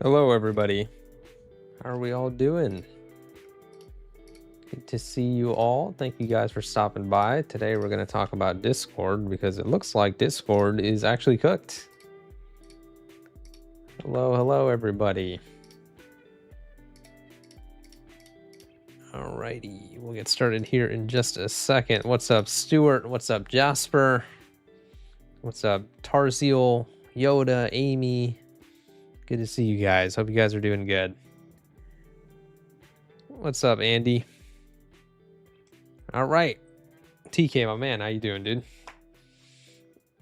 Hello, everybody. How are we all doing? Good to see you all. Thank you guys for stopping by. Today, we're going to talk about Discord because it looks like Discord is actually cooked. Hello, everybody. Alrighty, we'll get started here in just a second. What's up, Stuart? What's up, Jasper? What's up, Tarsiel, Yoda, Amy? Good to see you guys. Hope you guys are doing good. What's up, Andy? All right, TK, my man, how you doing, dude?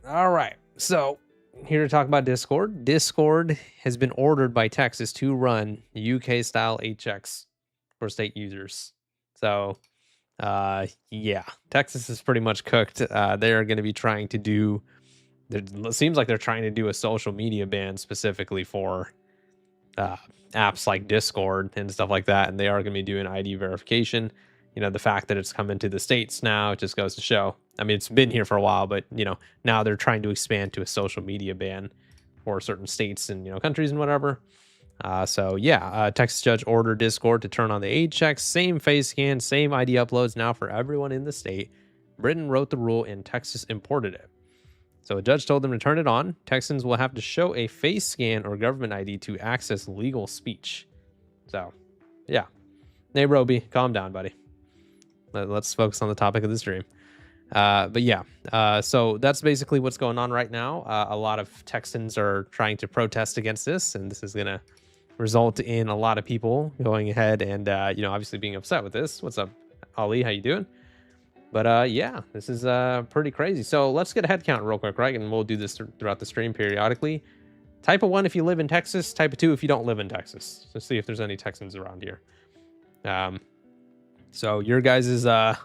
All right, so here to talk about Discord. Discord has been ordered by Texas to run UK-style HX for state users. So, yeah, Texas is pretty much cooked. They are going to be trying to do. It seems like they're trying to do a social media ban specifically for apps like Discord and stuff like that, and they are going to be doing ID verification. You know, the fact that it's come into the States now, it just goes to show. I mean, it's been here for a while, but, you know, now they're trying to expand to a social media ban for certain states and, you know, countries and whatever. So, yeah, Texas judge ordered Discord to turn on the age checks, same face scan, same ID uploads now for everyone in the state. Britain wrote the rule and Texas imported it. So a judge told them to turn it on. Texans will have to show a face scan or government ID to access legal speech. So, yeah. Nairobi, calm down, buddy. Let's focus on the topic of the stream. But yeah, so that's basically what's going on right now. A lot of Texans are trying to protest against this, and this is going to result in a lot of people going ahead and, you know, obviously being upset with this. What's up, Ali? How you doing? But yeah, this is pretty crazy. So let's get a head count real quick, right? And we'll do this throughout the stream periodically. Type of 1 if you live in Texas. Type of 2 if you don't live in Texas. Let's see if there's any Texans around here. So your guys is a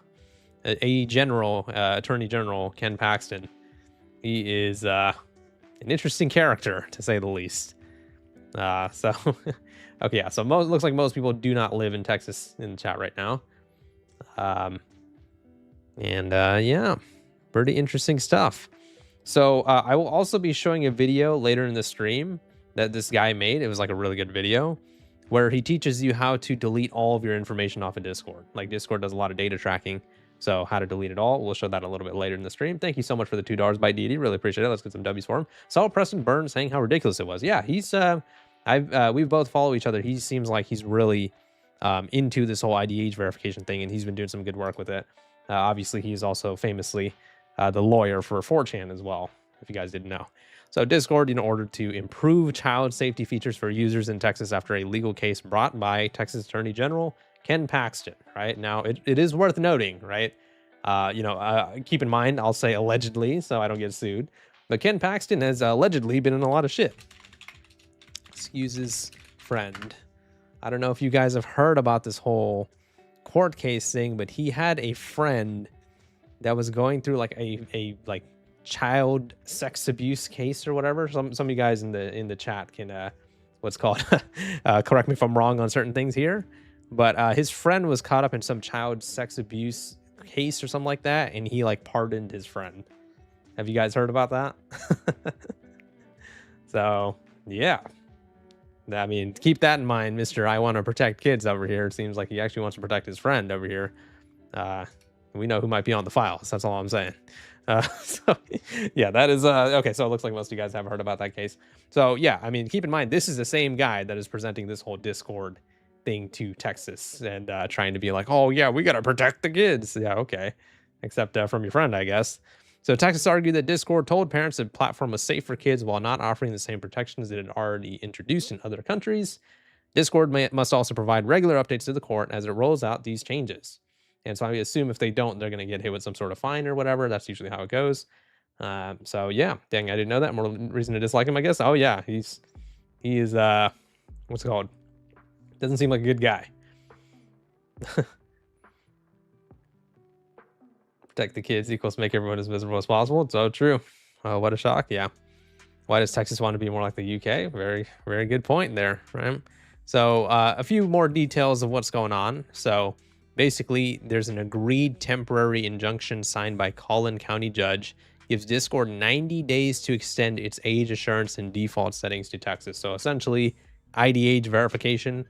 general, Attorney General Ken Paxton. He is an interesting character, to say the least. So okay, yeah. So looks like most people do not live in Texas in the chat right now. Yeah, pretty interesting stuff. So I will also be showing a video later in the stream that this guy made. It was like a really good video where he teaches you how to delete all of your information off of Discord. Like Discord does a lot of data tracking. So how to delete it all. We'll show that a little bit later in the stream. Thank you so much for the $2 by DD. Really appreciate it. Let's get some W's for him. Saw Preston Burns saying how ridiculous it was. Yeah, he's we've both followed each other. He seems like he's really into this whole ID age verification thing, and he's been doing some good work with it. Obviously, he's also famously the lawyer for 4chan as well, if you guys didn't know. So Discord, in order to improve child safety features for users in Texas after a legal case brought by Texas Attorney General Ken Paxton, right? Now, it is worth noting, right? Keep in mind, I'll say allegedly, so I don't get sued. But Ken Paxton has allegedly been in a lot of shit. Excuse his friend. I don't know if you guys have heard about this whole court case thing, but he had a friend that was going through like a child sex abuse case or whatever. Some of you guys in the chat can what's called correct me if I'm wrong on certain things here, but his friend was caught up in some child sex abuse case or something like that, and he like pardoned his friend. Have you guys heard about that? So yeah, I mean, keep that in mind, Mr. I want to protect kids over here. It seems like he actually wants to protect his friend over here. We know who might be on the files. That's all I'm saying. So yeah, that is okay. So it looks like most of you guys haven't heard about that case. So yeah, I mean, keep in mind, this is the same guy that is presenting this whole Discord thing to Texas and trying to be like, oh yeah, we got to protect the kids. Yeah, okay. Except from your friend, I guess. So Texas argued that Discord told parents the platform was safe for kids while not offering the same protections it had already introduced in other countries. Discord must also provide regular updates to the court as it rolls out these changes. And so I assume if they don't, they're going to get hit with some sort of fine or whatever. That's usually how it goes. So yeah, dang, I didn't know that. More reason to dislike him, I guess. Oh yeah, he is what's it called? Doesn't seem like a good guy. Protect the kids equals make everyone as miserable as possible. It's so true. What a shock. Yeah. Why does Texas want to be more like the UK? Very, very good point there, right? So a few more details of what's going on. So basically, there's an agreed temporary injunction signed by Collin County judge. Gives Discord 90 days to extend its age assurance and default settings to Texas. So essentially, IDH verification.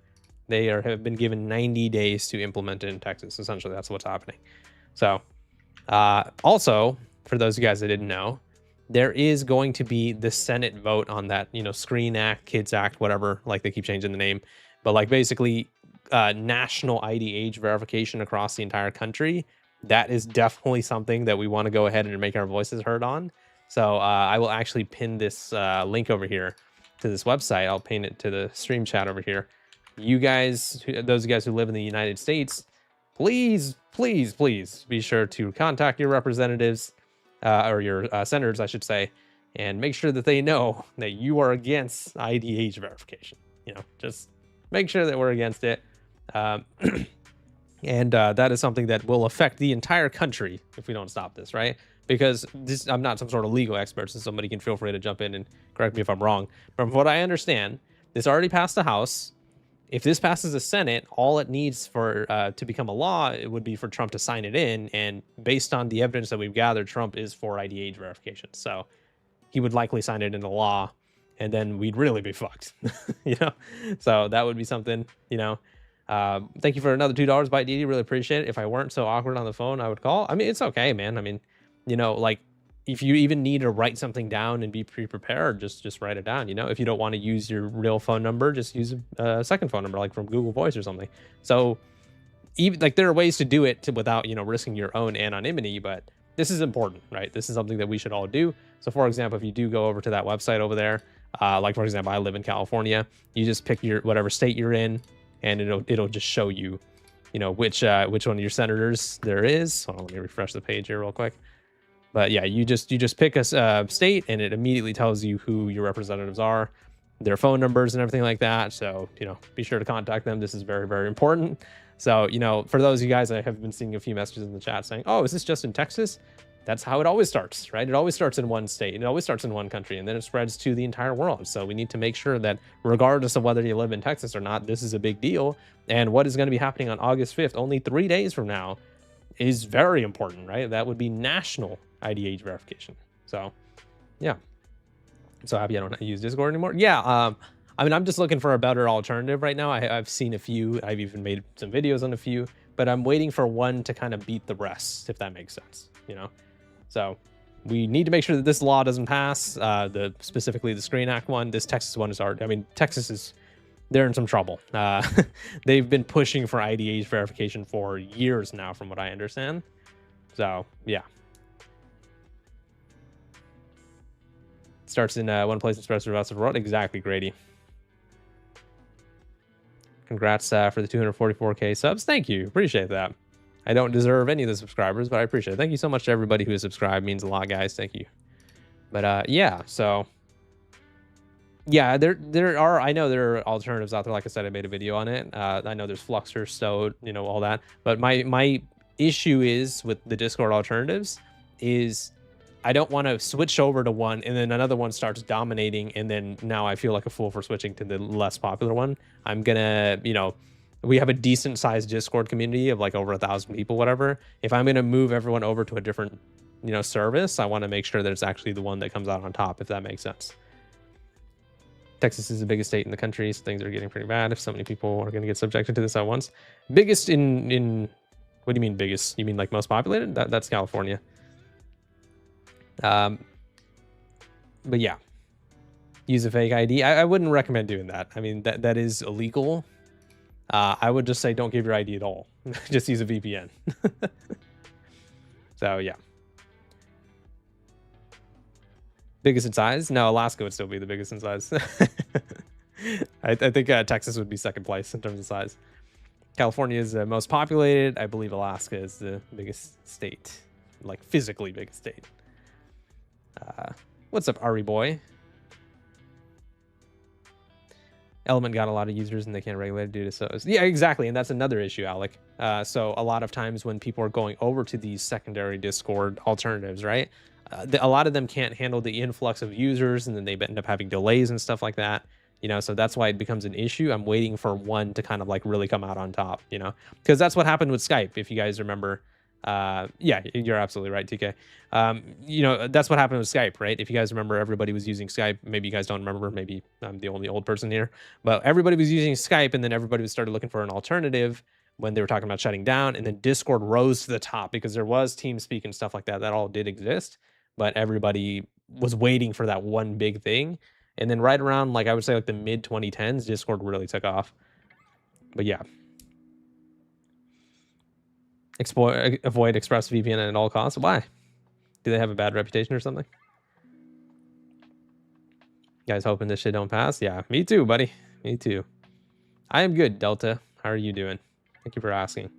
Have been given 90 days to implement it in Texas. Essentially, that's what's happening. So, also, for those of you guys that didn't know, there is going to be the Senate vote on that, Screen Act, Kids Act, whatever. Like, they keep changing the name. But, like, basically, national IDH verification across the entire country. That is definitely something that we want to go ahead and make our voices heard on. So, I will actually pin this link over here to this website. I'll pin it to the stream chat over here. You guys, those guys who live in the United States, please be sure to contact your representatives or your senators, I should say, and make sure that they know that you are against IDH verification. Just make sure that we're against it. And that is something that will affect the entire country if we don't stop this, right? Because I'm not some sort of legal expert, so somebody can feel free to jump in and correct me if I'm wrong. From what I understand, this already passed the House. If this passes the Senate, all it needs for to become a law, it would be for Trump to sign it in. And based on the evidence that we've gathered, Trump is for IDH verification. So he would likely sign it into law, and then we'd really be fucked. So that would be something. Thank you for another $2 by DD. Really appreciate it. If I weren't so awkward on the phone, I would call. I mean, it's okay, man. I mean, like, if you even need to write something down and be pre-prepared, just write it down. If you don't want to use your real phone number, just use a second phone number, like from Google Voice or something. So even like there are ways to do it without, risking your own anonymity, but this is important, right? This is something that we should all do. So for example, if you do go over to that website over there, like for example, I live in California, you just pick your whatever state you're in, and it'll just show you, which one of your senators there is. Hold on, let me refresh the page here real quick. But yeah, you just pick a state, and it immediately tells you who your representatives are, their phone numbers and everything like that. So, be sure to contact them. This is very, very important. So, for those of you guys, I have been seeing a few messages in the chat saying, oh, is this just in Texas? That's how it always starts, right? It always starts in one state. It always starts in one country, and then it spreads to the entire world. So we need to make sure that regardless of whether you live in Texas or not, this is a big deal. And what is going to be happening on August 5th, only 3 days from now, is very important, right? That would be national IDH verification. So yeah, so happy I don't use Discord anymore. Yeah, I mean, I'm just looking for a better alternative right now. I've seen a few, I've even made some videos on a few, but I'm waiting for one to kind of beat the rest, if that makes sense. So we need to make sure that this law doesn't pass, specifically the Screen Act one. This Texas one is hard. I mean, they're in some trouble. They've been pushing for IDH verification for years now, from what I understand. So yeah. Starts in one place and spreads through the rest of the world. Exactly, Grady. Congrats for the 244K subs. Thank you. Appreciate that. I don't deserve any of the subscribers, but I appreciate it. Thank you so much to everybody who has subscribed. It means a lot, guys. Thank you. But yeah, so yeah, I know there are alternatives out there. Like I said, I made a video on it. I know there's Fluxer, Stowed, all that. But my issue is with the Discord alternatives is I don't want to switch over to one and then another one starts dominating, and then now I feel like a fool for switching to the less popular one. I'm gonna, we have a decent sized Discord community of like over 1,000 people, whatever. If I'm gonna move everyone over to a different, service, I want to make sure that it's actually the one that comes out on top, if that makes sense. Texas is the biggest state in the country, so things are getting pretty bad if so many people are going to get subjected to this at once. Biggest in what do you mean biggest? You mean like most populated? That's California. But yeah, use a fake ID. I wouldn't recommend doing that. I mean, that is illegal. I would just say don't give your ID at all. Just use a VPN. So yeah. Biggest in size? No, Alaska would still be the biggest in size. I think Texas would be second place in terms of size. California is the most populated. I believe Alaska is the biggest state, like physically biggest state. What's up, Ari boy? Element got a lot of users and they can't regulate it due to so. Yeah, exactly. And that's another issue, Alec. So a lot of times when people are going over to these secondary Discord alternatives, right? A lot of them can't handle the influx of users, and then they end up having delays and stuff like that. So that's why it becomes an issue. I'm waiting for one to kind of like really come out on top, because that's what happened with Skype. If you guys remember, Yeah, you're absolutely right, TK. You know, that's what happened with Skype, right? If you guys remember, everybody was using Skype. Maybe you guys don't remember. Maybe I'm the only old person here, but everybody was using Skype, and then everybody started looking for an alternative when they were talking about shutting down, and then Discord rose to the top because there was TeamSpeak and stuff like that. That all did exist, but everybody was waiting for that one big thing. And then right around, like I would say, like the mid 2010s, Discord really took off. But yeah. Avoid ExpressVPN at all costs. Why? Do they have a bad reputation or something? You guys hoping this shit don't pass? Yeah, me too, buddy. Me too. I am good, Delta. How are you doing? Thank you for asking.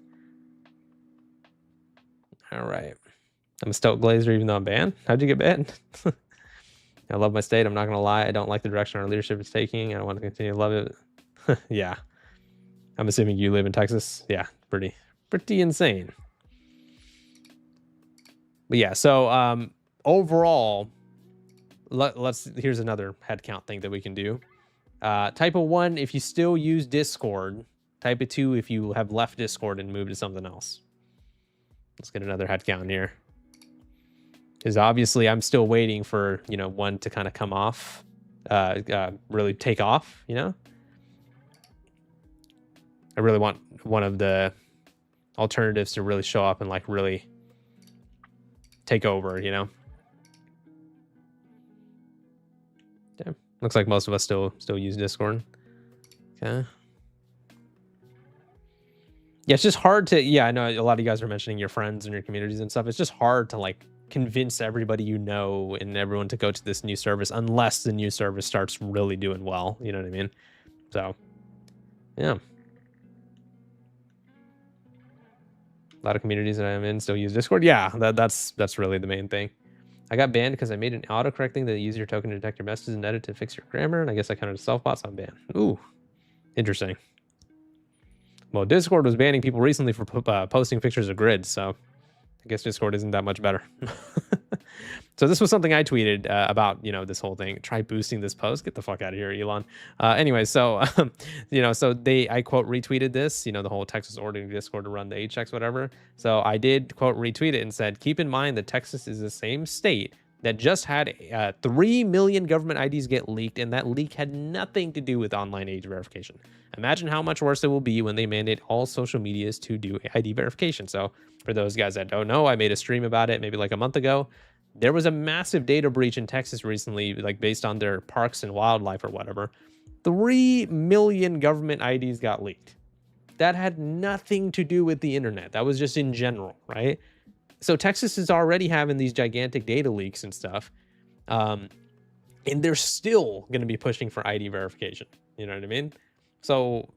All right. I'm a Stoke Glazer even though I'm banned. How'd you get banned? I love my state. I'm not going to lie. I don't like the direction our leadership is taking. I don't want to continue to love it. Yeah. I'm assuming you live in Texas. Yeah, pretty insane. But yeah, so overall, here's another headcount thing that we can do. Type of 1 if you still use Discord. Type of 2 if you have left Discord and moved to something else. Let's get another headcount here. Because obviously I'm still waiting for, you know, one to kind of come off, really take off, you know? I really want one of the alternatives to really show up and like really take over, you know? Okay. Looks like most of us still use Discord. Okay. Yeah, it's just hard to, yeah, I know a lot of you guys are mentioning your friends and your communities and stuff. It's just hard to like convince everybody you know and everyone to go to this new service unless the new service starts really doing well. You know what I mean? So, yeah. A lot of communities that I'm in still use Discord. Yeah, that's really the main thing. I got banned because I made an autocorrect thing that uses your token to detect your messages and edit to fix your grammar, and I guess I counted as self-bot, so I'm banned. Ooh, interesting. Well, Discord was banning people recently for posting pictures of grids, so I guess Discord isn't that much better. So this was something I tweeted about, you know, this whole thing. Try boosting this post. Get the fuck out of here, Elon. Anyway, so, you know, so I quote retweeted this, you know, the whole Texas ordering Discord to run the HX, whatever. So I did quote retweet it and said, keep in mind that Texas is the same state that just had 3 million government IDs get leaked, and that leak had nothing to do with online age verification. Imagine how much worse it will be when they mandate all social medias to do ID verification. So for those guys that don't know, I made a stream about it maybe like a month ago. There was a massive data breach in Texas recently, like based on their parks and wildlife or whatever. 3 million government IDs got leaked. That had nothing to do with the internet. That was just in general, right? So Texas is already having these gigantic data leaks and stuff. And they're still going to be pushing for ID verification. You know what I mean? So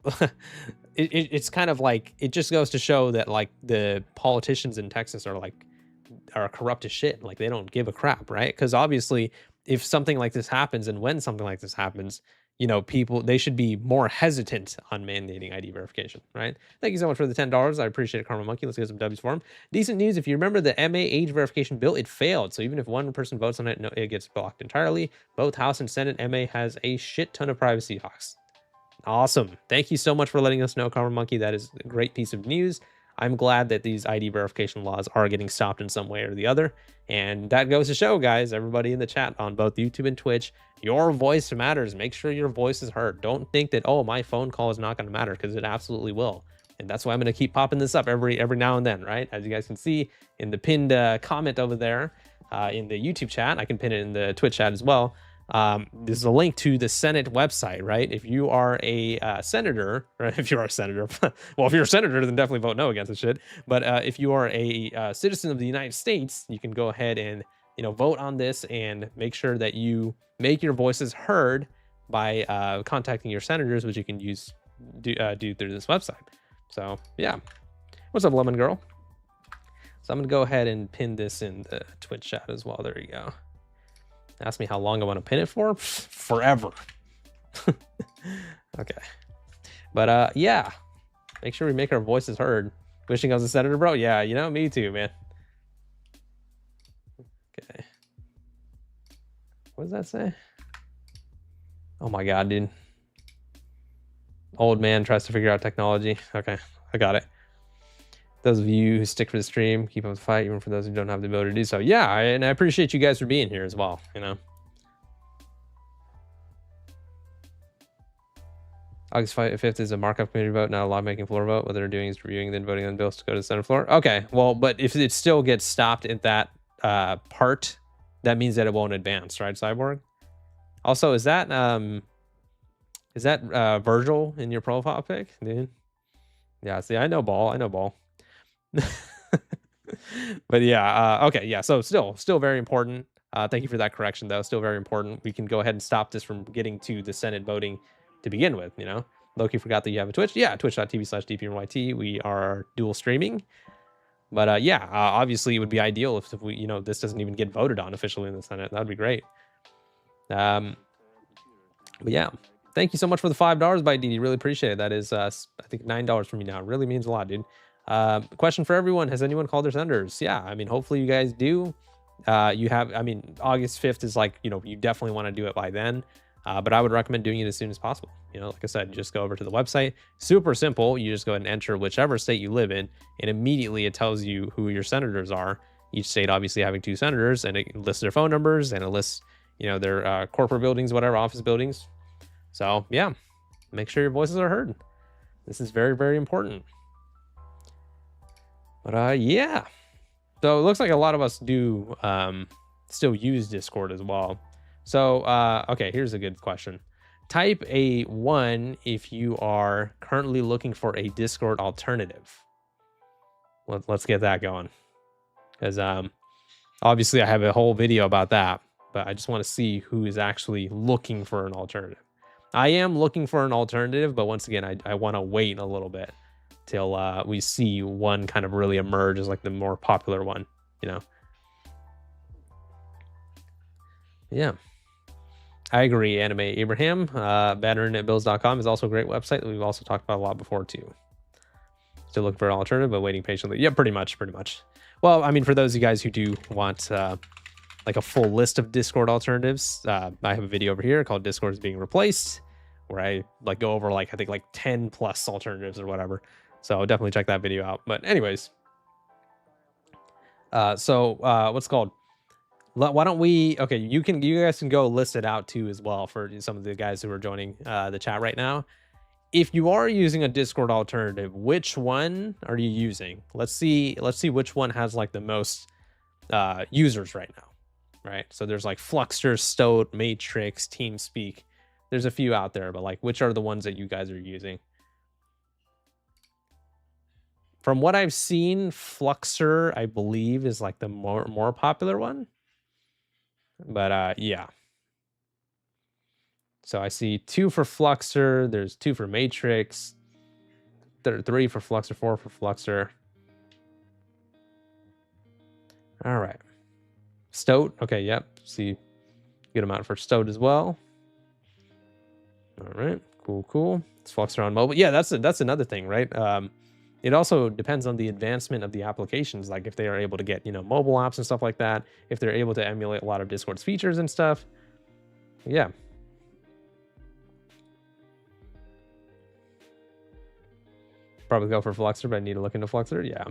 it's kind of like, it just goes to show that like the politicians in Texas are corrupt as shit. Like they don't give a crap, right? Because obviously if something like this happens, and when something like this happens, you know, they should be more hesitant on mandating ID verification, right? Thank you so much for the $10. I appreciate it, Karma Monkey. Let's get some W's for him. Decent news. If you remember the MA age verification bill, it failed. So even if one person votes on it, no, it gets blocked entirely. Both House and Senate, MA has a shit ton of privacy hawks. Awesome. Thank you so much for letting us know, Karma Monkey. That is a great piece of news. I'm glad that these ID verification laws are getting stopped in some way or the other. And that goes to show, guys, everybody in the chat on both YouTube and Twitch, your voice matters. Make sure your voice is heard. Don't think that, oh, my phone call is not going to matter, because it absolutely will. And that's why I'm going to keep popping this up every now and then, right? As you guys can see in the pinned comment over there in the YouTube chat. I can pin it in the Twitch chat as well. This is a link to the Senate website, right? If you are a senator, right? If you are a senator, well, if you're a senator, then definitely vote no against this shit. But if you are a citizen of the United States, you can go ahead and, you know, vote on this and make sure that you make your voices heard by contacting your senators, which you can do through this website. So yeah, what's up, Lemon Girl? So I'm gonna go ahead and pin this in the Twitch chat as well. There you go. Ask me how long I want to pin it for. Forever. Okay. But yeah, make sure we make our voices heard. Wishing I was a senator, bro. Yeah, you know, me too, man. Okay. What does that say? Oh my god, dude. Old man tries to figure out technology. Okay, I got it. Those of you who stick for the stream, keep up the fight, even for those who don't have the ability to do so. Yeah, and I appreciate you guys for being here as well, you know. August 5th is a markup committee vote, not a lawmaking floor vote. What they're doing is reviewing and then voting on bills to go to the Senate floor. Okay, well, but if it still gets stopped at that part, that means that it won't advance, right, Cyborg? Also, is that Virgil in your profile pic, dude? Yeah, see, I know ball. But yeah, okay, yeah, so still very important. Thank you for that correction, though. Still very important. We can go ahead and stop this from getting to the Senate voting to begin with, you know. Loki forgot that you have a Twitch. Yeah, twitch.tv/dpnyt. We are dual streaming. But yeah, obviously it would be ideal if we, you know, this doesn't even get voted on officially in the Senate. That'd be great. But yeah, thank you so much for the $5 by DD. Really appreciate it. That is, I think $9 from me now. It really means a lot, dude. Question for everyone: has anyone called their senators? Yeah, I mean, hopefully you guys do. You have, I mean, August 5th is like, you know, you definitely want to do it by then. But I would recommend doing it as soon as possible. You know, like I said, just go over to the website. Super simple. You just go ahead and enter whichever state you live in, and immediately it tells you who your senators are. Each state obviously having 2 senators, and it lists their phone numbers, and it lists, you know, their corporate buildings, whatever, office buildings. So yeah, make sure your voices are heard. This is very, very important. But yeah, so it looks like a lot of us do still use Discord as well. So, okay, here's a good question. Type a 1 if you are currently looking for a Discord alternative. Let's get that going. Because obviously I have a whole video about that, but I just want to see who is actually looking for an alternative. I am looking for an alternative, but once again, I want to wait a little bit till we see one kind of really emerge as like the more popular one, you know? Yeah. I agree, Anime Abraham. BadInternetBills.com is also a great website that we've also talked about a lot before too. Still looking for an alternative, but waiting patiently. Yeah, pretty much. Well, I mean, for those of you guys who do want like a full list of Discord alternatives, I have a video over here called Discord is being replaced, where I like go over like I think like 10 plus alternatives or whatever. So definitely check that video out. But anyways, so what's it called? Why don't we, okay, you guys can go list it out too as well for some of the guys who are joining the chat right now. If you are using a Discord alternative, which one are you using? Let's see which one has like the most users right now, right? So there's like Fluxter, Stoat, Matrix, TeamSpeak. There's a few out there, but like which are the ones that you guys are using? From what I've seen, Fluxer, I believe, is like the more popular one. But yeah. So I see 2 for Fluxer. There's 2 for Matrix. 3 for Fluxer. 4 for Fluxer. All right. Stoat. Okay. Yep. See, good amount for Stoat as well. All right. Cool. It's Fluxer on mobile. Yeah, that's another thing, right? It also depends on the advancement of the applications, like if they are able to get, you know, mobile apps and stuff like that, if they're able to emulate a lot of Discord's features and stuff. Yeah. Probably go for Fluxer, but I need to look into Fluxer. Yeah.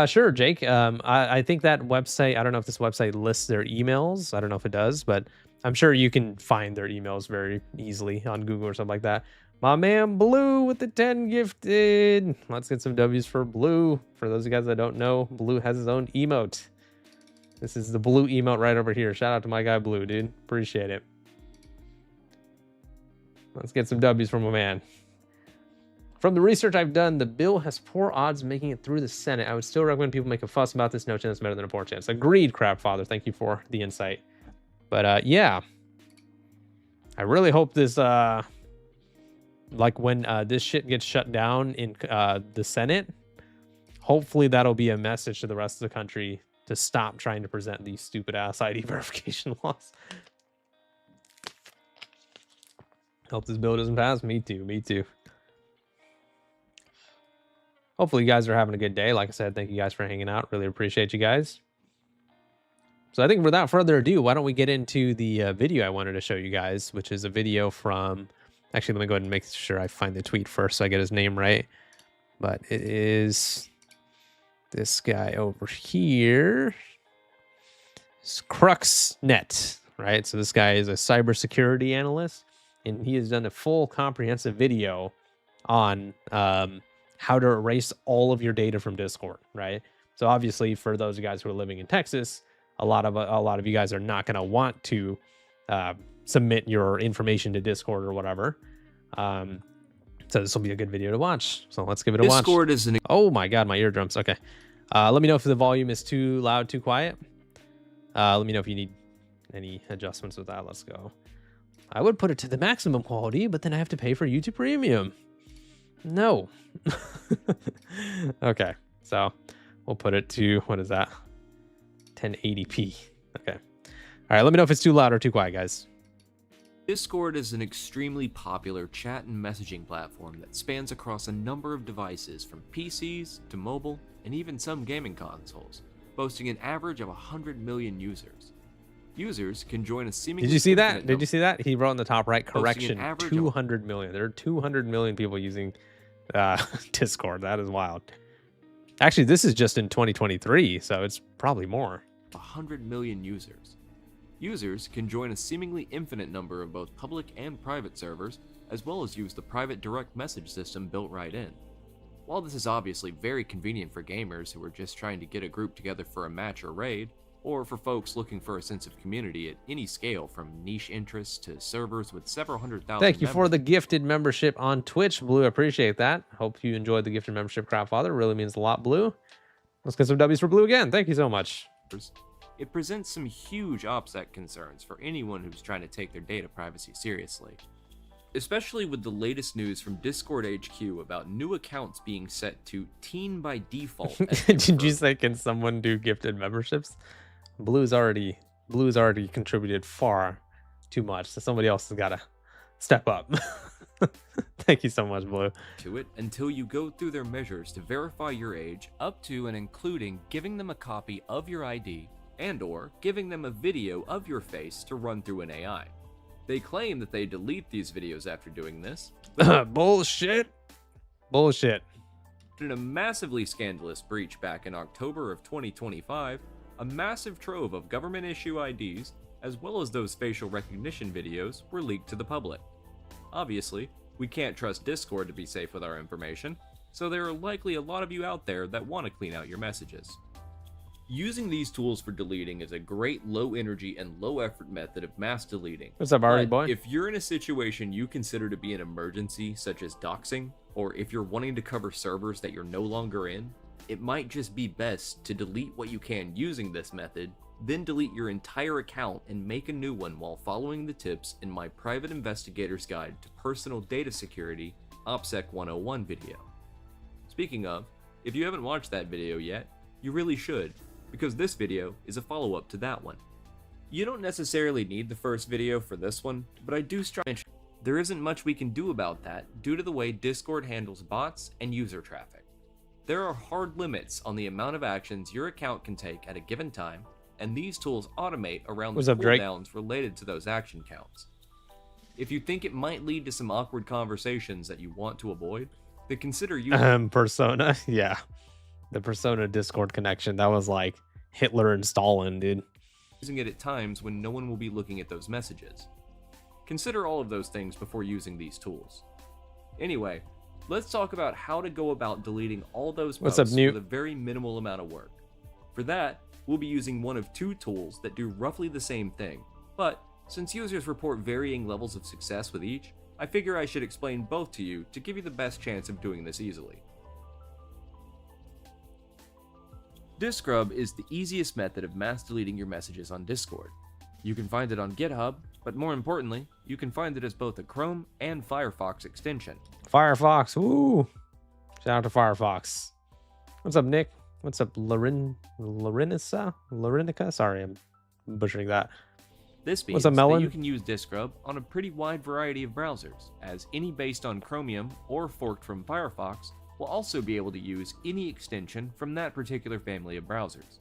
Sure, Jake. I think that website, I don't know if this website lists their emails. I don't know if it does, but I'm sure you can find their emails very easily on Google or something like that. My man Blue with the 10 gifted. Let's get some W's for Blue. For those of you guys that don't know, Blue has his own emote. This is the Blue emote right over here. Shout out to my guy Blue, dude. Appreciate it. Let's get some W's from my man. From the research I've done, the bill has poor odds of making it through the Senate. I would still recommend people make a fuss about this. No chance better than a poor chance. Agreed, Crabfather. Thank you for the insight. But yeah, I really hope this, like when this shit gets shut down in the Senate, hopefully that'll be a message to the rest of the country to stop trying to present these stupid ass ID verification laws. Hope this bill doesn't pass. Me too. Hopefully you guys are having a good day. Like I said, thank you guys for hanging out. Really appreciate you guys. So I think without further ado, why don't we get into the video I wanted to show you guys, which is a video from Actually, let me go ahead and make sure I find the tweet first so I get his name right. But it is this guy over here. It's CruxNet, right? So this guy is a cybersecurity analyst, and he has done a full comprehensive video on how to erase all of your data from Discord, right? So obviously, for those guys who are living in Texas, a lot of you guys are not going to want to submit your information to Discord or whatever. So this will be a good video to watch. So let's give it a watch. Discord is an... Oh my God, my eardrums. Okay. Let me know if the volume is too loud, too quiet. Let me know if you need any adjustments with that. Let's go. I would put it to the maximum quality, but then I have to pay for YouTube Premium. No. Okay. So we'll put it to, what is that? 1080p. Okay. All right. Let me know if it's too loud or too quiet, guys. Discord is an extremely popular chat and messaging platform that spans across a number of devices from PCs to mobile and even some gaming consoles, boasting an average of 100 million users. Users can join a seemingly... Did you see that? Did you see that? He wrote in the top right, correction, 200 of... million. There are 200 million people using Discord. That is wild. Actually, this is just in 2023, so it's probably more. 100 million users. Users can join a seemingly infinite number of both public and private servers, as well as use the private direct message system built right in. While this is obviously very convenient for gamers who are just trying to get a group together for a match or raid, or for folks looking for a sense of community at any scale from niche interests to servers with several hundred thousand Thank you members. for the gifted membership on Twitch, Blue. Appreciate that. Hope you enjoyed the gifted membership, Crowdfather. It really means a lot, Blue. Let's get some W's for Blue again. Thank you so much. It presents some huge OPSEC concerns for anyone who's trying to take their data privacy seriously. Especially with the latest news from Discord HQ about new accounts being set to teen by default. Did you say, can someone do gifted memberships? Blue's already contributed far too much, so somebody else has got to step up. Thank you so much, Blue. To it until you go through their measures to verify your age, up to and including giving them a copy of your ID and or giving them a video of your face to run through an AI. They claim that they delete these videos after doing this. Bullshit. Bullshit. In a massively scandalous breach back in October of 2025, a massive trove of government issue IDs, as well as those facial recognition videos, were leaked to the public. Obviously, we can't trust Discord to be safe with our information, so there are likely a lot of you out there that want to clean out your messages. Using these tools for deleting is a great low energy and low effort method of mass deleting. What's up, Ari boy? If you're in a situation you consider to be an emergency, such as doxing, or if you're wanting to cover servers that you're no longer in, it might just be best to delete what you can using this method, then delete your entire account and make a new one while following the tips in my Private Investigator's Guide to Personal Data Security OPSEC 101 video. Speaking of, if you haven't watched that video yet, you really should, because this video is a follow-up to that one. You don't necessarily need the first video for this one, but I do strongly mention there isn't much we can do about that due to the way Discord handles bots and user traffic. There are hard limits on the amount of actions your account can take at a given time, and these tools automate around the cooldowns related to those action counts. If you think it might lead to some awkward conversations that you want to avoid, then consider using Persona. Yeah. The Persona Discord connection, that was like Hitler and Stalin, dude. Using it at times when no one will be looking at those messages. Consider all of those things before using these tools. Anyway, let's talk about how to go about deleting all those posts with a very minimal amount of work. For that, we'll be using one of two tools that do roughly the same thing, but since users report varying levels of success with each, I figure I should explain both to you to give you the best chance of doing this easily. Discrub is the easiest method of mass deleting your messages on Discord. You can find it on GitHub, but more importantly, you can find it as both a Chrome and Firefox extension. Firefox, woo! Shout out to Firefox. What's up, Nick? What's up, Laurenica? Sorry, I'm butchering that. This means that you can use Discrub on a pretty wide variety of browsers, as any based on Chromium or forked from Firefox will also be able to use any extension from that particular family of browsers.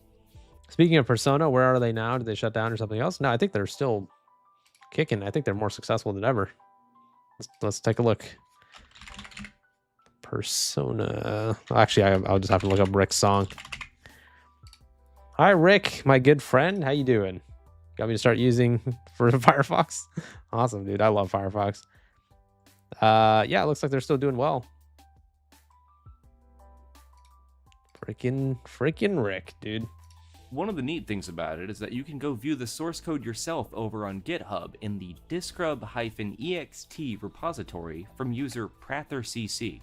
Speaking of Persona, where are they now? Did they shut down or something else? No, I think they're still kicking. I think they're more successful than ever. Let's take a look. Persona. Actually, I'll just have to look up Rick's song. Hi, Rick, my good friend. How you doing? Got me to start using for Firefox? Awesome, dude. I love Firefox. Yeah, it looks like they're still doing well. Freaking Rick, dude. One of the neat things about it is that you can go view the source code yourself over on GitHub in the discrub-ext repository from user PratherCC.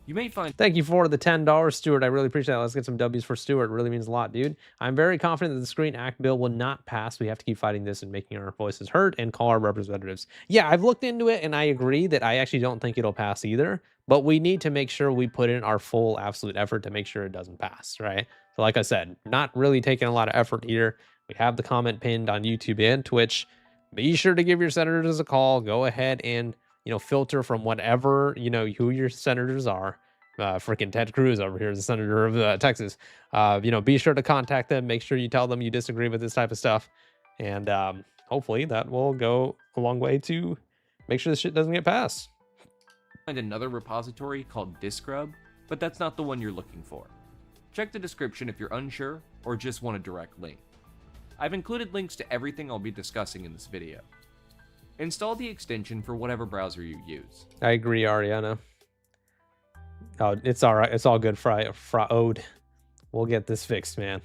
You may find... Thank you for the $10, Stuart. I really appreciate that. Let's get some W's for Stuart. It really means a lot, dude. I'm very confident that the Screen Act bill will not pass. We have to keep fighting this and making our voices heard and call our representatives. Yeah, I've looked into it, and I agree that I actually don't think it'll pass either. But we need to make sure we put in our full absolute effort to make sure it doesn't pass, right? So like I said, not really taking a lot of effort here. We have the comment pinned on YouTube and Twitch. Be sure to give your senators a call. Go ahead and, filter from whatever, who your senators are. Freaking Ted Cruz over here is the senator of Texas. Be sure to contact them. Make sure you tell them you disagree with this type of stuff. And hopefully that will go a long way to make sure this shit doesn't get passed. Find another repository called Discrub, but that's not the one you're looking for. Check the description if you're unsure or just want a direct link. I've included links to everything I'll be discussing in this video. Install the extension for whatever browser you use. I agree, Ariana. Oh, it's all right. It's all good, Fraud. We'll get this fixed, man.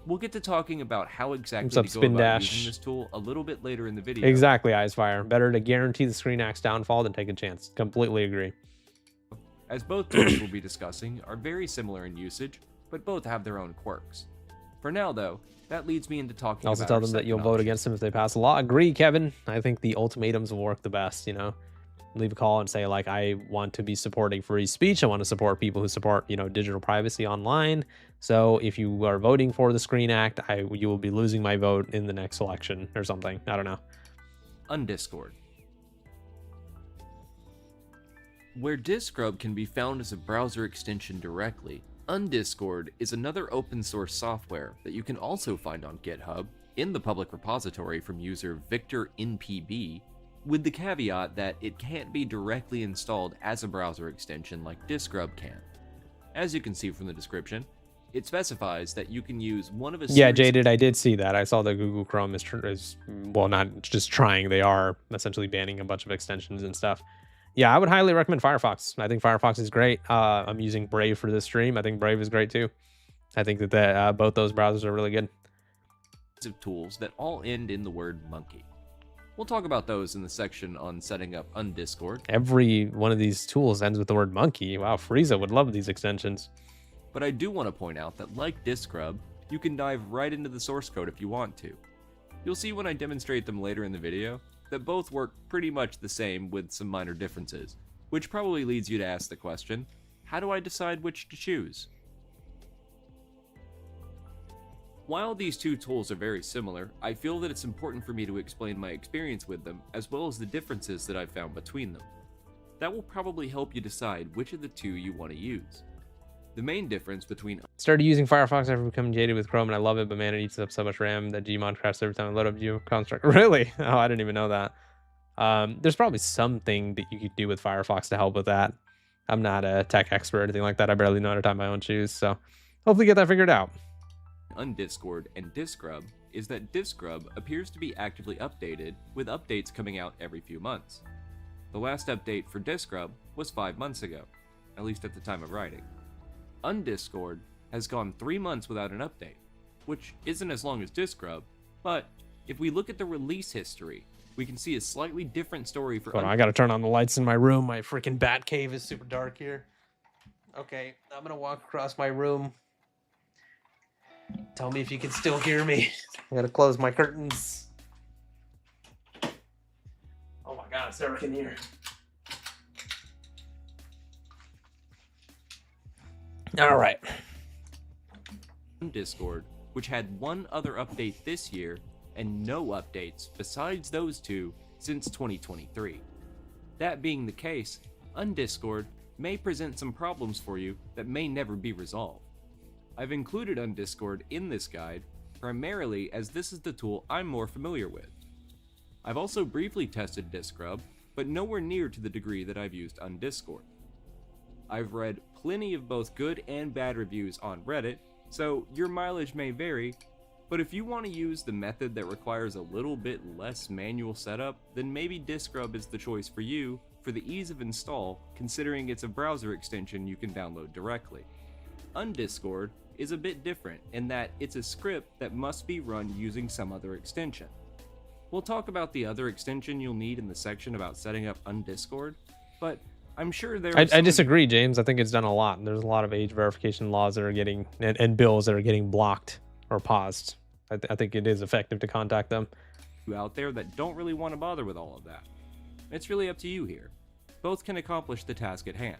We'll get to talking about how exactly What's up, to go about Spindash? using this tool a little bit later in the video. Exactly, Icefire. Better to guarantee the Screen Act's downfall than take a chance. Completely agree. As both tools we'll be discussing are very similar in usage, but both have their own quirks. For now, though, that leads me into talking Also about tell our them that second you'll vote option. against them if they pass a law. Agree, Kevin. I think the ultimatums will work the best, Leave a call and say, like, I want to be supporting free speech. I want to support people who support, digital privacy online. So if you are voting for the Screen Act, you will be losing my vote in the next election or something. I don't know. Undiscord. Where Discrub can be found as a browser extension directly, Undiscord is another open source software that you can also find on GitHub in the public repository from user VictorNPB, with the caveat that it can't be directly installed as a browser extension like Discrub can. As you can see from the description, it specifies that you can use one of a Yeah, series... Jaded, I did see that. I saw that Google Chrome is well, not just trying. They are essentially banning a bunch of extensions and stuff. Yeah, I would highly recommend Firefox. I think Firefox is great. I'm using Brave for this stream. I think Brave is great too. I think that both those browsers are really good. ...of tools that all end in the word monkey. We'll talk about those in the section on setting up Undiscord. Every one of these tools ends with the word monkey. Wow, Frieza would love these extensions. But I do want to point out that like Discrub, you can dive right into the source code if you want to. You'll see when I demonstrate them later in the video that both work pretty much the same with some minor differences, which probably leads you to ask the question, how do I decide which to choose? While these two tools are very similar, I feel that it's important for me to explain my experience with them as well as the differences that I've found between them. That will probably help you decide which of the two you want to use. The main difference between... Started using Firefox after becoming jaded with Chrome, and I love it, but man, it eats up so much RAM that Gmod crashes every time I load up GeoConstruct. Really? Oh, I didn't even know that. There's probably something that you could do with Firefox to help with that. I'm not a tech expert or anything like that. I barely know how to tie my own shoes, so hopefully get that figured out. Undiscord and Discrub is that Discrub appears to be actively updated, with updates coming out every few months. The last update for Discrub was 5 months ago, at least at the time of writing. Undiscord has gone 3 months without an update, which isn't as long as Discrub, but if we look at the release history, we can see a slightly different story for... Hold on, I gotta turn on the lights in my room. My freaking bat cave is super dark here. Okay, I'm gonna walk across my room. Tell me if you can still hear me. I gotta close my curtains. Oh my god, it's dark in here. All right. Discord, which had one other update this year and no updates besides those two since 2023. That being the case, Undiscord may present some problems for you that may never be resolved. I've included Undiscord in this guide primarily as this is the tool I'm more familiar with. I've also briefly tested Discrub, but nowhere near to the degree that I've used Undiscord. I've read plenty of both good and bad reviews on Reddit, so your mileage may vary, but if you want to use the method that requires a little bit less manual setup, then maybe Discrub is the choice for you for the ease of install, considering it's a browser extension you can download directly. Undiscord is a bit different in that it's a script that must be run using some other extension. We'll talk about the other extension you'll need in the section about setting up Undiscord, but I'm sure there I disagree, James. I think it's done a lot. There's a lot of age verification laws that are getting and bills that are getting blocked or paused. I think it is effective to contact them. Out there that don't really want to bother with all of that. It's really up to you here. Both can accomplish the task at hand.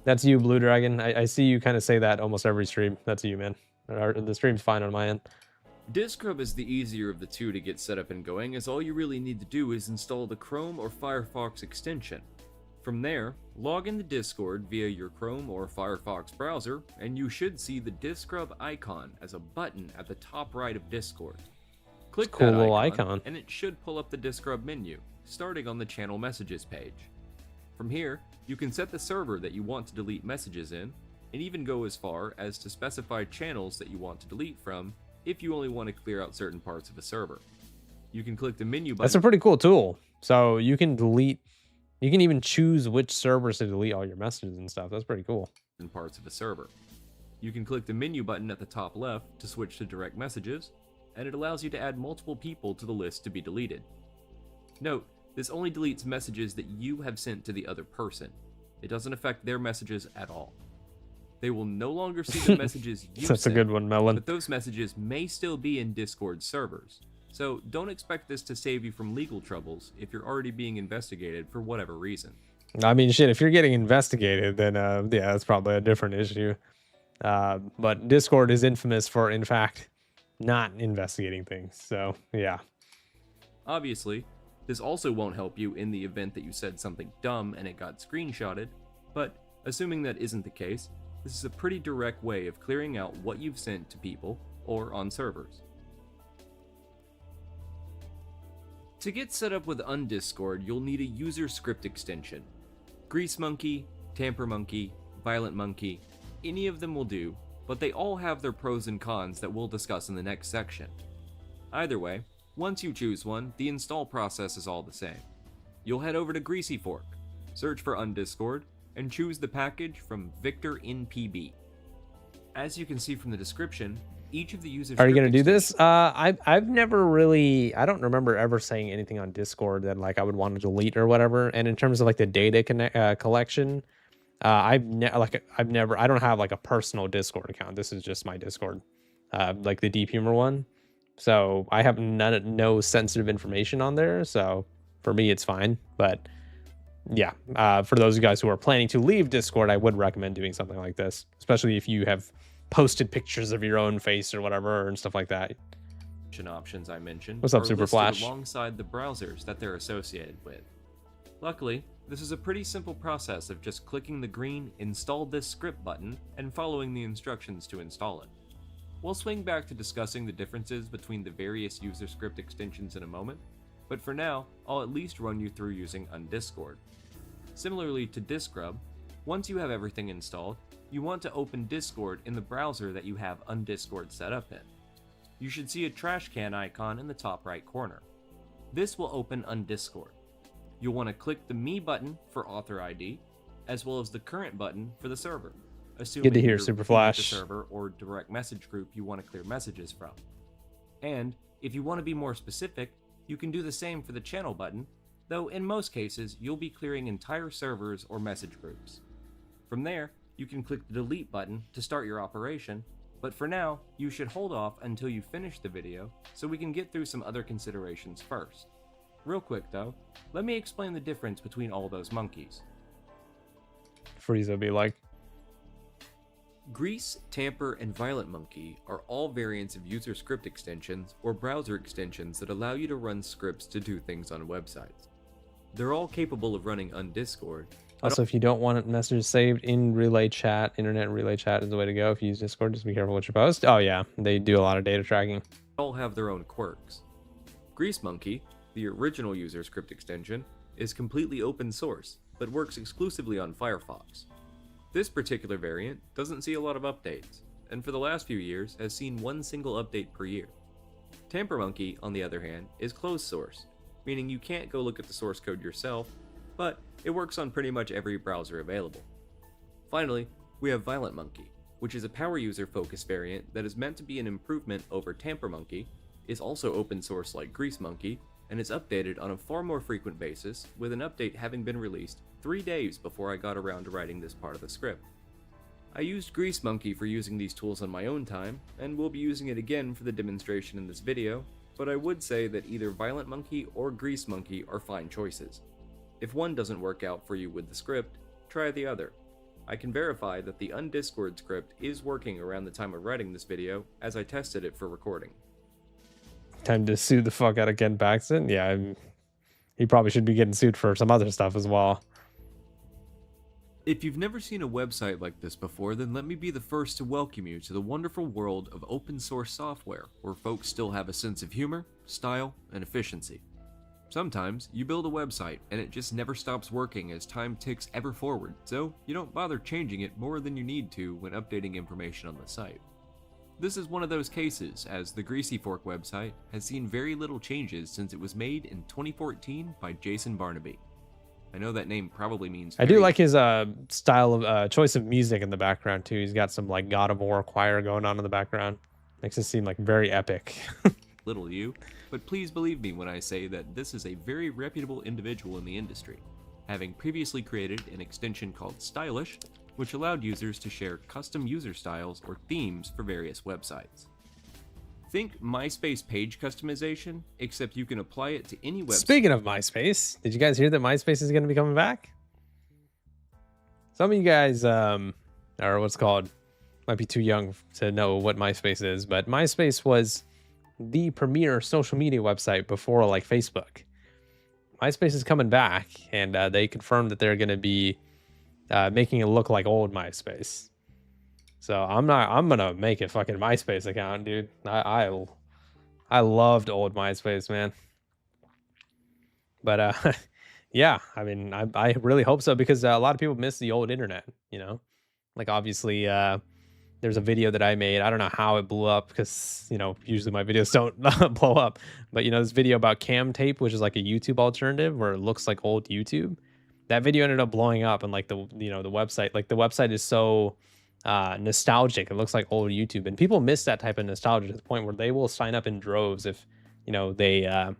That's you, Blue Dragon. I see you kind of say that almost every stream. That's you, man. The stream's fine on my end. Discrub is the easier of the two to get set up and going, as all you really need to do is install the Chrome or Firefox extension. From there, log into Discord via your Chrome or Firefox browser, and you should see the Discrub icon as a button at the top right of Discord. Click Cool that little icon, icon, and it should pull up the Discrub menu, starting on the channel messages page. From here, you can set the server that you want to delete messages in, and even go as far as to specify channels that you want to delete from, if you only want to clear out certain parts of a server. You can click the menu button. That's a pretty cool tool. So you can delete, you can even choose which servers to delete all your messages and stuff. That's pretty cool. In parts of a server. You can click the menu button at the top left to switch to direct messages, and it allows you to add multiple people to the list to be deleted. Note, this only deletes messages that you have sent to the other person. It doesn't affect their messages at all. They will no longer see the messages you That's sent, a good one, Melon. but those messages may still be in Discord servers. So don't expect this to save you from legal troubles if you're already being investigated for whatever reason. I mean, shit, if you're getting investigated, then yeah, that's probably a different issue. But Discord is infamous for, in fact, not investigating things. So, yeah. Obviously, this also won't help you in the event that you said something dumb and it got screenshotted, but assuming that isn't the case, this is a pretty direct way of clearing out what you've sent to people or on servers. To get set up with Undiscord, you'll need a user script extension. Grease Monkey, Tamper Monkey, Violent Monkey, any of them will do, but they all have their pros and cons that we'll discuss in the next section. Either way, once you choose one, the install process is all the same. You'll head over to Greasy Fork, search for Undiscord, and choose the package from Victor NPB. As you can see from the description, each of the users... Are you going to do this? I've never really... I don't remember ever saying anything on Discord that like I would want to delete or whatever. And in terms of like the data collection, I don't have like a personal Discord account. This is just my Discord, like the Deep Humor one. So I have no sensitive information on there. So for me, it's fine. But yeah, for those guys who are planning to leave Discord, I would recommend doing something like this, especially if you have posted pictures of your own face or whatever and stuff like that. Options I mentioned. What's up, are Super listed Flash? Alongside the browsers that they're associated with. Luckily, this is a pretty simple process of just clicking the green Install This Script button and following the instructions to install it. We'll swing back to discussing the differences between the various user script extensions in a moment, but for now, I'll at least run you through using Undiscord. Similarly to Discrub, once you have everything installed, you want to open Discord in the browser that you have Undiscord set up in. You should see a trash can icon in the top right corner. This will open Undiscord. You'll want to click the Me button for author ID, as well as the Current button for the server, assuming Good to hear, you're Super in Flash. the server or direct message group you want to clear messages from. And if you want to be more specific, you can do the same for the Channel button, though in most cases you'll be clearing entire servers or message groups. From there, you can click the Delete button to start your operation, but for now, you should hold off until you finish the video so we can get through some other considerations first. Real quick though, let me explain the difference between all those monkeys. Frieza be like, Grease, Tamper, and Violent Monkey are all variants of user script extensions or browser extensions that allow you to run scripts to do things on websites. They're all capable of running Undiscord. also, if you don't want messages saved in relay chat, internet relay chat is the way to go. If you use Discord, just be careful what you post. Oh yeah, they do a lot of data tracking. All have their own quirks. Grease Monkey, the original UserScript extension, is completely open source, but works exclusively on Firefox. This particular variant doesn't see a lot of updates, and for the last few years has seen one single update per year. TamperMonkey, on the other hand, is closed source, meaning you can't go look at the source code yourself, but it works on pretty much every browser available. Finally, we have ViolentMonkey, which is a power user focused variant that is meant to be an improvement over TamperMonkey, is also open source like GreaseMonkey, and is updated on a far more frequent basis, with an update having been released 3 days before I got around to writing this part of the script. I used GreaseMonkey for using these tools on my own time, and will be using it again for the demonstration in this video, but I would say that either ViolentMonkey or GreaseMonkey are fine choices. If one doesn't work out for you with the script, try the other. I can verify that the undiscord script is working around the time of writing this video, as I tested it for recording. Time to sue the fuck out of Ken Paxton. Yeah, he probably should be getting sued for some other stuff as well. If you've never seen a website like this before, then let me be the first to welcome you to the wonderful world of open source software, where folks still have a sense of humor, style, and efficiency. Sometimes you build a website and it just never stops working as time ticks ever forward, so you don't bother changing it more than you need to when updating information on the site. This is one of those cases, as the Greasy Fork website has seen very little changes since it was made in 2014 by Jason Barnaby. I know that name probably means... I do like his style of choice of music in the background too. He's got some like God of War choir going on in the background. Makes it seem like very epic. little you, but please believe me when I say that this is a very reputable individual in the industry, having previously created an extension called Stylish, which allowed users to share custom user styles or themes for various websites. Think MySpace page customization, except you can apply it to any website. Speaking of MySpace, did you guys hear that MySpace is going to be coming back? Some of you guys, or what's called, might be too young to know what MySpace is, but MySpace was the premier social media website before like Facebook. MySpace is coming back, and they confirmed that they're going to be making it look like old MySpace. So I'm gonna make a fucking MySpace account, dude. I loved old MySpace, man. But yeah, I mean, I really hope so, because a lot of people miss the old internet, you know. Like obviously there's a video that I made. I don't know how it blew up, because, you know, usually my videos don't blow up. But, you know, this video about Camtape, which is like a YouTube alternative where it looks like old YouTube. That video ended up blowing up, and like the website, like the website is so nostalgic. It looks like old YouTube, and people miss that type of nostalgia to the point where they will sign up in droves if, you know, they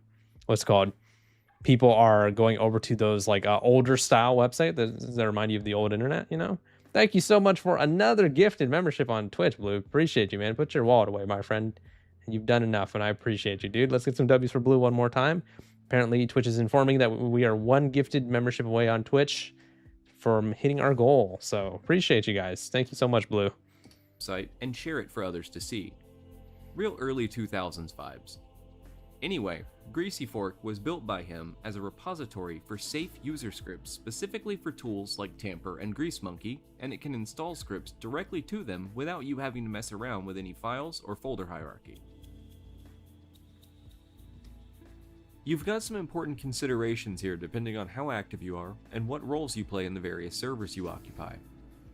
people are going over to those like older style website that remind you of the old internet, you know. Thank you so much for another gifted membership on Twitch, Blue. Appreciate you, man. Put your wallet away, my friend. You've done enough, and I appreciate you, dude. Let's get some W's for Blue one more time. Apparently, Twitch is informing that we are one gifted membership away on Twitch from hitting our goal. So appreciate you guys. Thank you so much, Blue. Site and share it for others to see. Real early 2000s vibes. Anyway, Greasy Fork was built by him as a repository for safe user scripts specifically for tools like Tamper and GreaseMonkey, and it can install scripts directly to them without you having to mess around with any files or folder hierarchy. You've got some important considerations here depending on how active you are and what roles you play in the various servers you occupy.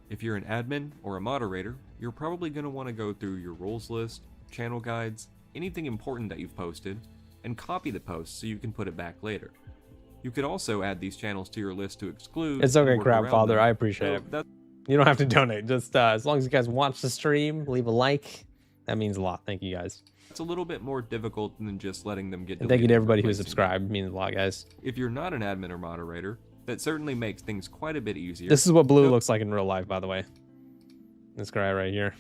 If you're an admin or a moderator, you're probably going to want to go through your roles list, channel guides, anything important that you've posted, and copy the post so you can put it back later. You could also add these channels to your list to exclude. It's okay, Crab Father. I appreciate it. You don't have to donate. Just as long as you guys watch the stream, leave a like. That means a lot. Thank you, guys. It's a little bit more difficult than just letting them get. And thank you to everybody who subscribed. It means a lot, guys. If you're not an admin or moderator, that certainly makes things quite a bit easier. This is what Blue looks like in real life, by the way. This guy right here.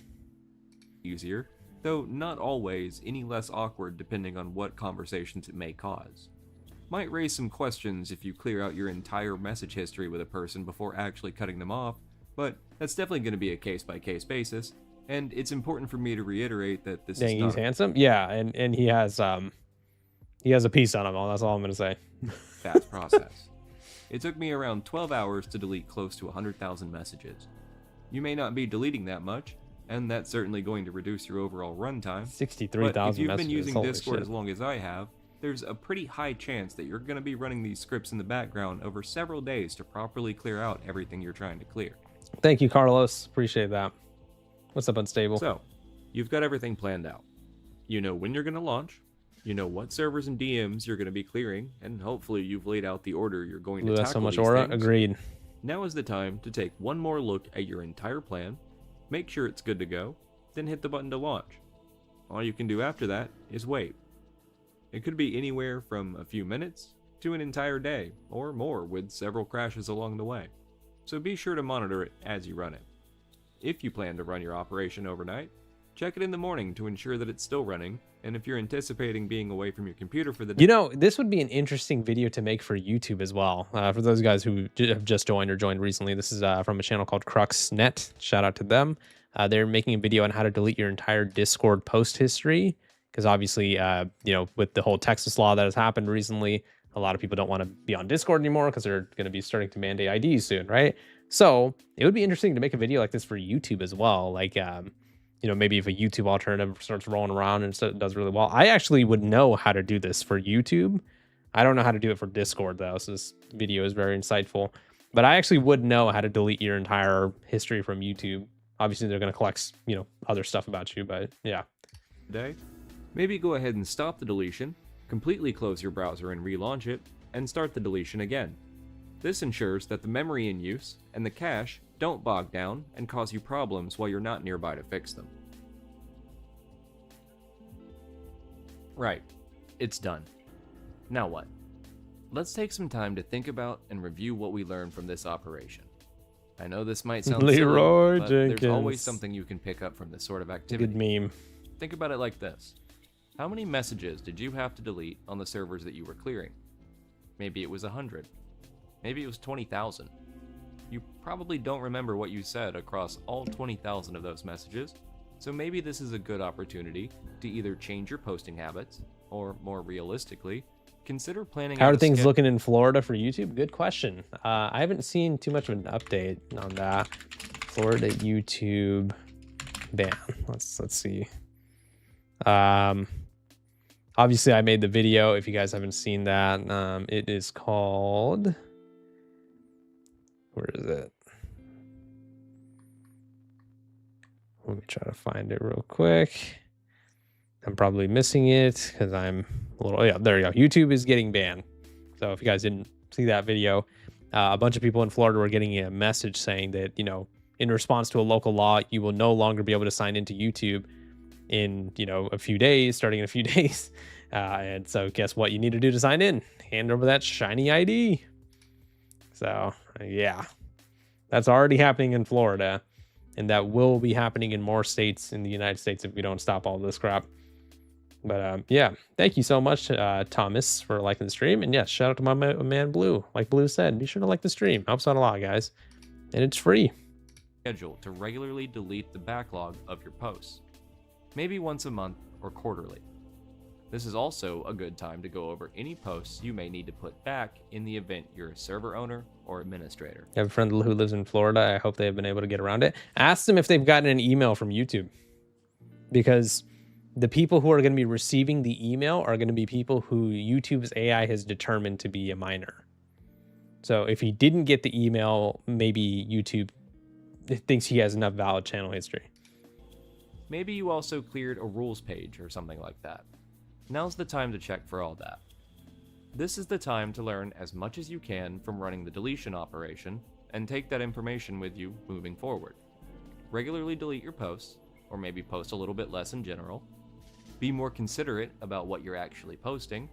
Easier, though not always any less awkward depending on what conversations it may cause. Might raise some questions if you clear out your entire message history with a person before actually cutting them off, but that's definitely going to be a case-by-case basis, and it's important for me to reiterate that this is not... he's handsome? Yeah, and he has a piece on him. That's all I'm going to say. Fast process. It took me around 12 hours to delete close to 100,000 messages. You may not be deleting that much, and that's certainly going to reduce your overall runtime. 63,000 messages. If you've been using Discord as long as I have, there's a pretty high chance that you're going to be running these scripts in the background over several days to properly clear out everything you're trying to clear. Thank you, Carlos. Appreciate that. What's up, Unstable? So, you've got everything planned out. You know when you're going to launch, you know what servers and DMs you're going to be clearing, and hopefully you've laid out the order you're going to tackle so much these aura. things. Agreed. Now is the time to take one more look at your entire plan, make sure it's good to go, then hit the button to launch. All you can do after that is wait. It could be anywhere from a few minutes to an entire day, or more with several crashes along the way. So be sure to monitor it as you run it. If you plan to run your operation overnight, check it in the morning to ensure that it's still running, and if you're anticipating being away from your computer for the day... You know, this would be an interesting video to make for YouTube as well. For those guys who have just joined or joined recently, this is from a channel called CruxNet. Shout out to them. They're making a video on how to delete your entire Discord post history, because obviously, you know, with the whole Texas law that has happened recently, a lot of people don't want to be on Discord anymore because they're going to be starting to mandate IDs soon, right? So it would be interesting to make a video like this for YouTube as well. Like, you know, maybe if a YouTube alternative starts rolling around and it does really well. I actually would know how to do this for YouTube. I don't know how to do it for Discord though, so this video is very insightful. But I actually would know how to delete your entire history from YouTube. Obviously, they're going to collect, you know, other stuff about you, but yeah. Day. Maybe go ahead and stop the deletion, completely close your browser and relaunch it, and start the deletion again. This ensures that the memory in use and the cache don't bog down and cause you problems while you're not nearby to fix them. Right, it's done. Now what? Let's take some time to think about and review what we learned from this operation. I know this might sound Leroy silly, but Jenkins. there's always something you can pick up from this sort of activity. Good meme. Think about it like this. How many messages did you have to delete on the servers that you were clearing? Maybe it was 100. Maybe it was 20,000. You probably don't remember what you said across all 20,000 of those messages, so maybe this is a good opportunity to either change your posting habits, or more realistically, consider planning How out are a things sched- looking in Florida for YouTube? Good question. I haven't seen too much of an update on that. Florida YouTube ban. Let's see. Obviously I made the video. If you guys haven't seen that, it is called, where is it? Let me try to find it real quick. I'm probably missing it because I'm a little, yeah, there you go. YouTube is getting banned. So if you guys didn't see that video, a bunch of people in Florida were getting a message saying that, you know, in response to a local law, you will no longer be able to sign into YouTube in, you know, a few days, starting in a few days. And so guess what you need to do to sign in? Hand over that shiny ID. So yeah, that's already happening in Florida, and that will be happening in more states in the United States if we don't stop all this crap. But yeah, thank you so much, Thomas, for liking the stream. And yes, shout out to my man Blue. Like Blue said, be sure to like the stream. Helps out a lot, guys. And it's free. schedule to regularly delete the backlog of your posts, maybe once a month or quarterly. This is also a good time to go over any posts you may need to put back in the event you're a server owner or administrator. I have a friend who lives in Florida. I hope they've been able to get around it. Ask them if they've gotten an email from YouTube, because the people who are going to be receiving the email are going to be people who YouTube's AI has determined to be a minor. So if he didn't get the email, maybe YouTube thinks he has enough valid channel history. Maybe you also cleared a rules page or something like that. Now's the time to check for all that. This is the time to learn as much as you can from running the deletion operation and take that information with you moving forward. Regularly delete your posts, or maybe post a little bit less in general. Be more considerate about what you're actually posting.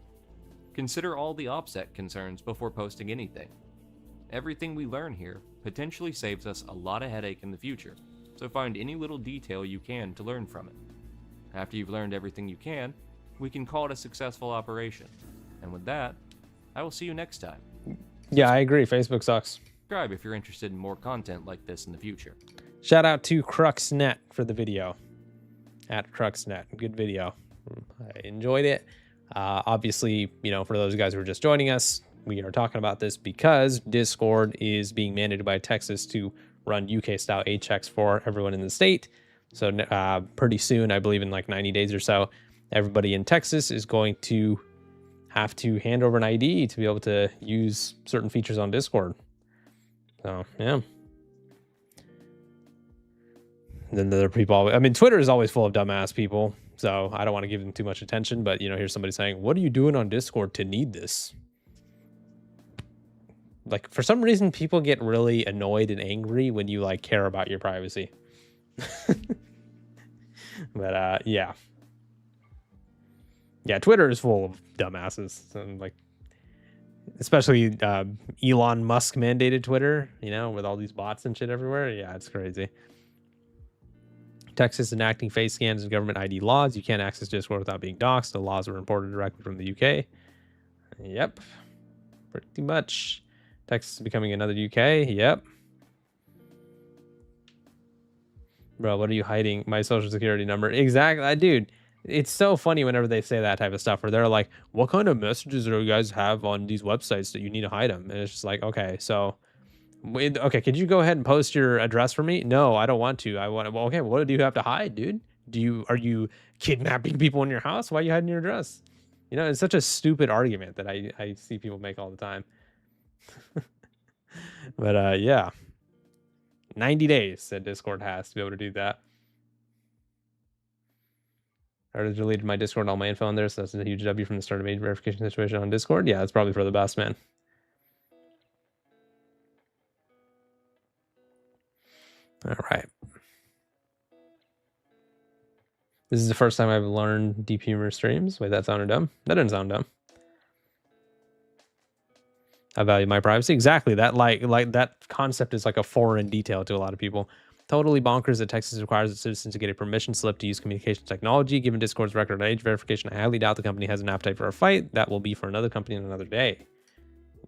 Consider all the offset concerns before posting anything. Everything we learn here potentially saves us a lot of headache in the future, so find any little detail you can to learn from it. After you've learned everything you can, we can call it a successful operation. And with that, I will see you next time. Yeah, I agree. Facebook sucks. Subscribe if you're interested in more content like this in the future. Shout out to CruxNet for the video. At CruxNet. Good video. I enjoyed it. Obviously, you know, for those guys who are just joining us, we are talking about this because Discord is being mandated by Texas to run UK-style A-checks for everyone in the state. So pretty soon, I believe in like 90 days or so, everybody in Texas is going to have to hand over an ID to be able to use certain features on Discord. So yeah. And then the other people, I mean, Twitter is always full of dumbass people, so I don't want to give them too much attention. But here's somebody saying, "What are you doing on Discord to need this?" Like, for some reason, people get really annoyed and angry when you like care about your privacy. But yeah, Twitter is full of dumbasses, and like, especially Elon Musk mandated Twitter, with all these bots and shit everywhere. Yeah, it's crazy. Texas enacting face scans and government ID laws. You can't access Discord without being doxxed. The laws were imported directly from the UK. Yep, pretty much. Texas is becoming another UK. Yep. Bro, what are you hiding? My social security number. Exactly. Dude, it's so funny whenever they say that type of stuff, where they're like, what kind of messages do you guys have on these websites that you need to hide them? And it's just like, okay, so... okay, could you go ahead and post your address for me? No, I don't want to. I want to. Well, okay, what do you have to hide, dude? Are you kidnapping people in your house? Why are you hiding your address? It's such a stupid argument that I see people make all the time. But yeah, 90 days that Discord has to be able to do that. I already deleted my Discord and all my info on there, so that's a huge W from the start of age verification situation on Discord. Yeah, that's probably for the best, man. All right. This is the first time I've learned deep humor streams. Wait, that sounded dumb. That didn't sound dumb. I value my privacy. Exactly. That like that concept is like a foreign detail to a lot of people. Totally bonkers that Texas requires its citizens to get a permission slip to use communication technology. Given Discord's record on age verification, I highly doubt the company has an appetite for a fight. That will be for another company on another day.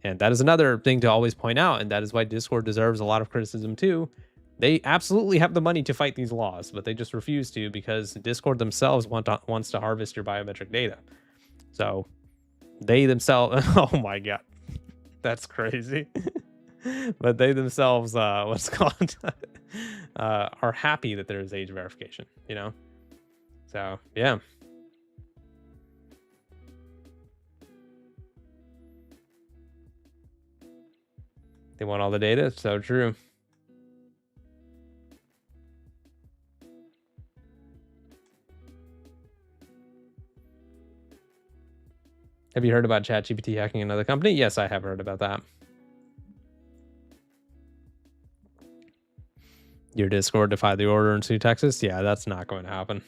And that is another thing to always point out, and that is why Discord deserves a lot of criticism too. They absolutely have the money to fight these laws, but they just refuse to because Discord themselves wants to harvest your biometric data. So they themselves, oh my God, that's crazy. But they themselves, are happy that there is age verification, So yeah. They want all the data. It's so true. Have you heard about ChatGPT hacking another company? Yes, I have heard about that. Your Discord defied the order in sue Texas? Yeah, that's not going to happen.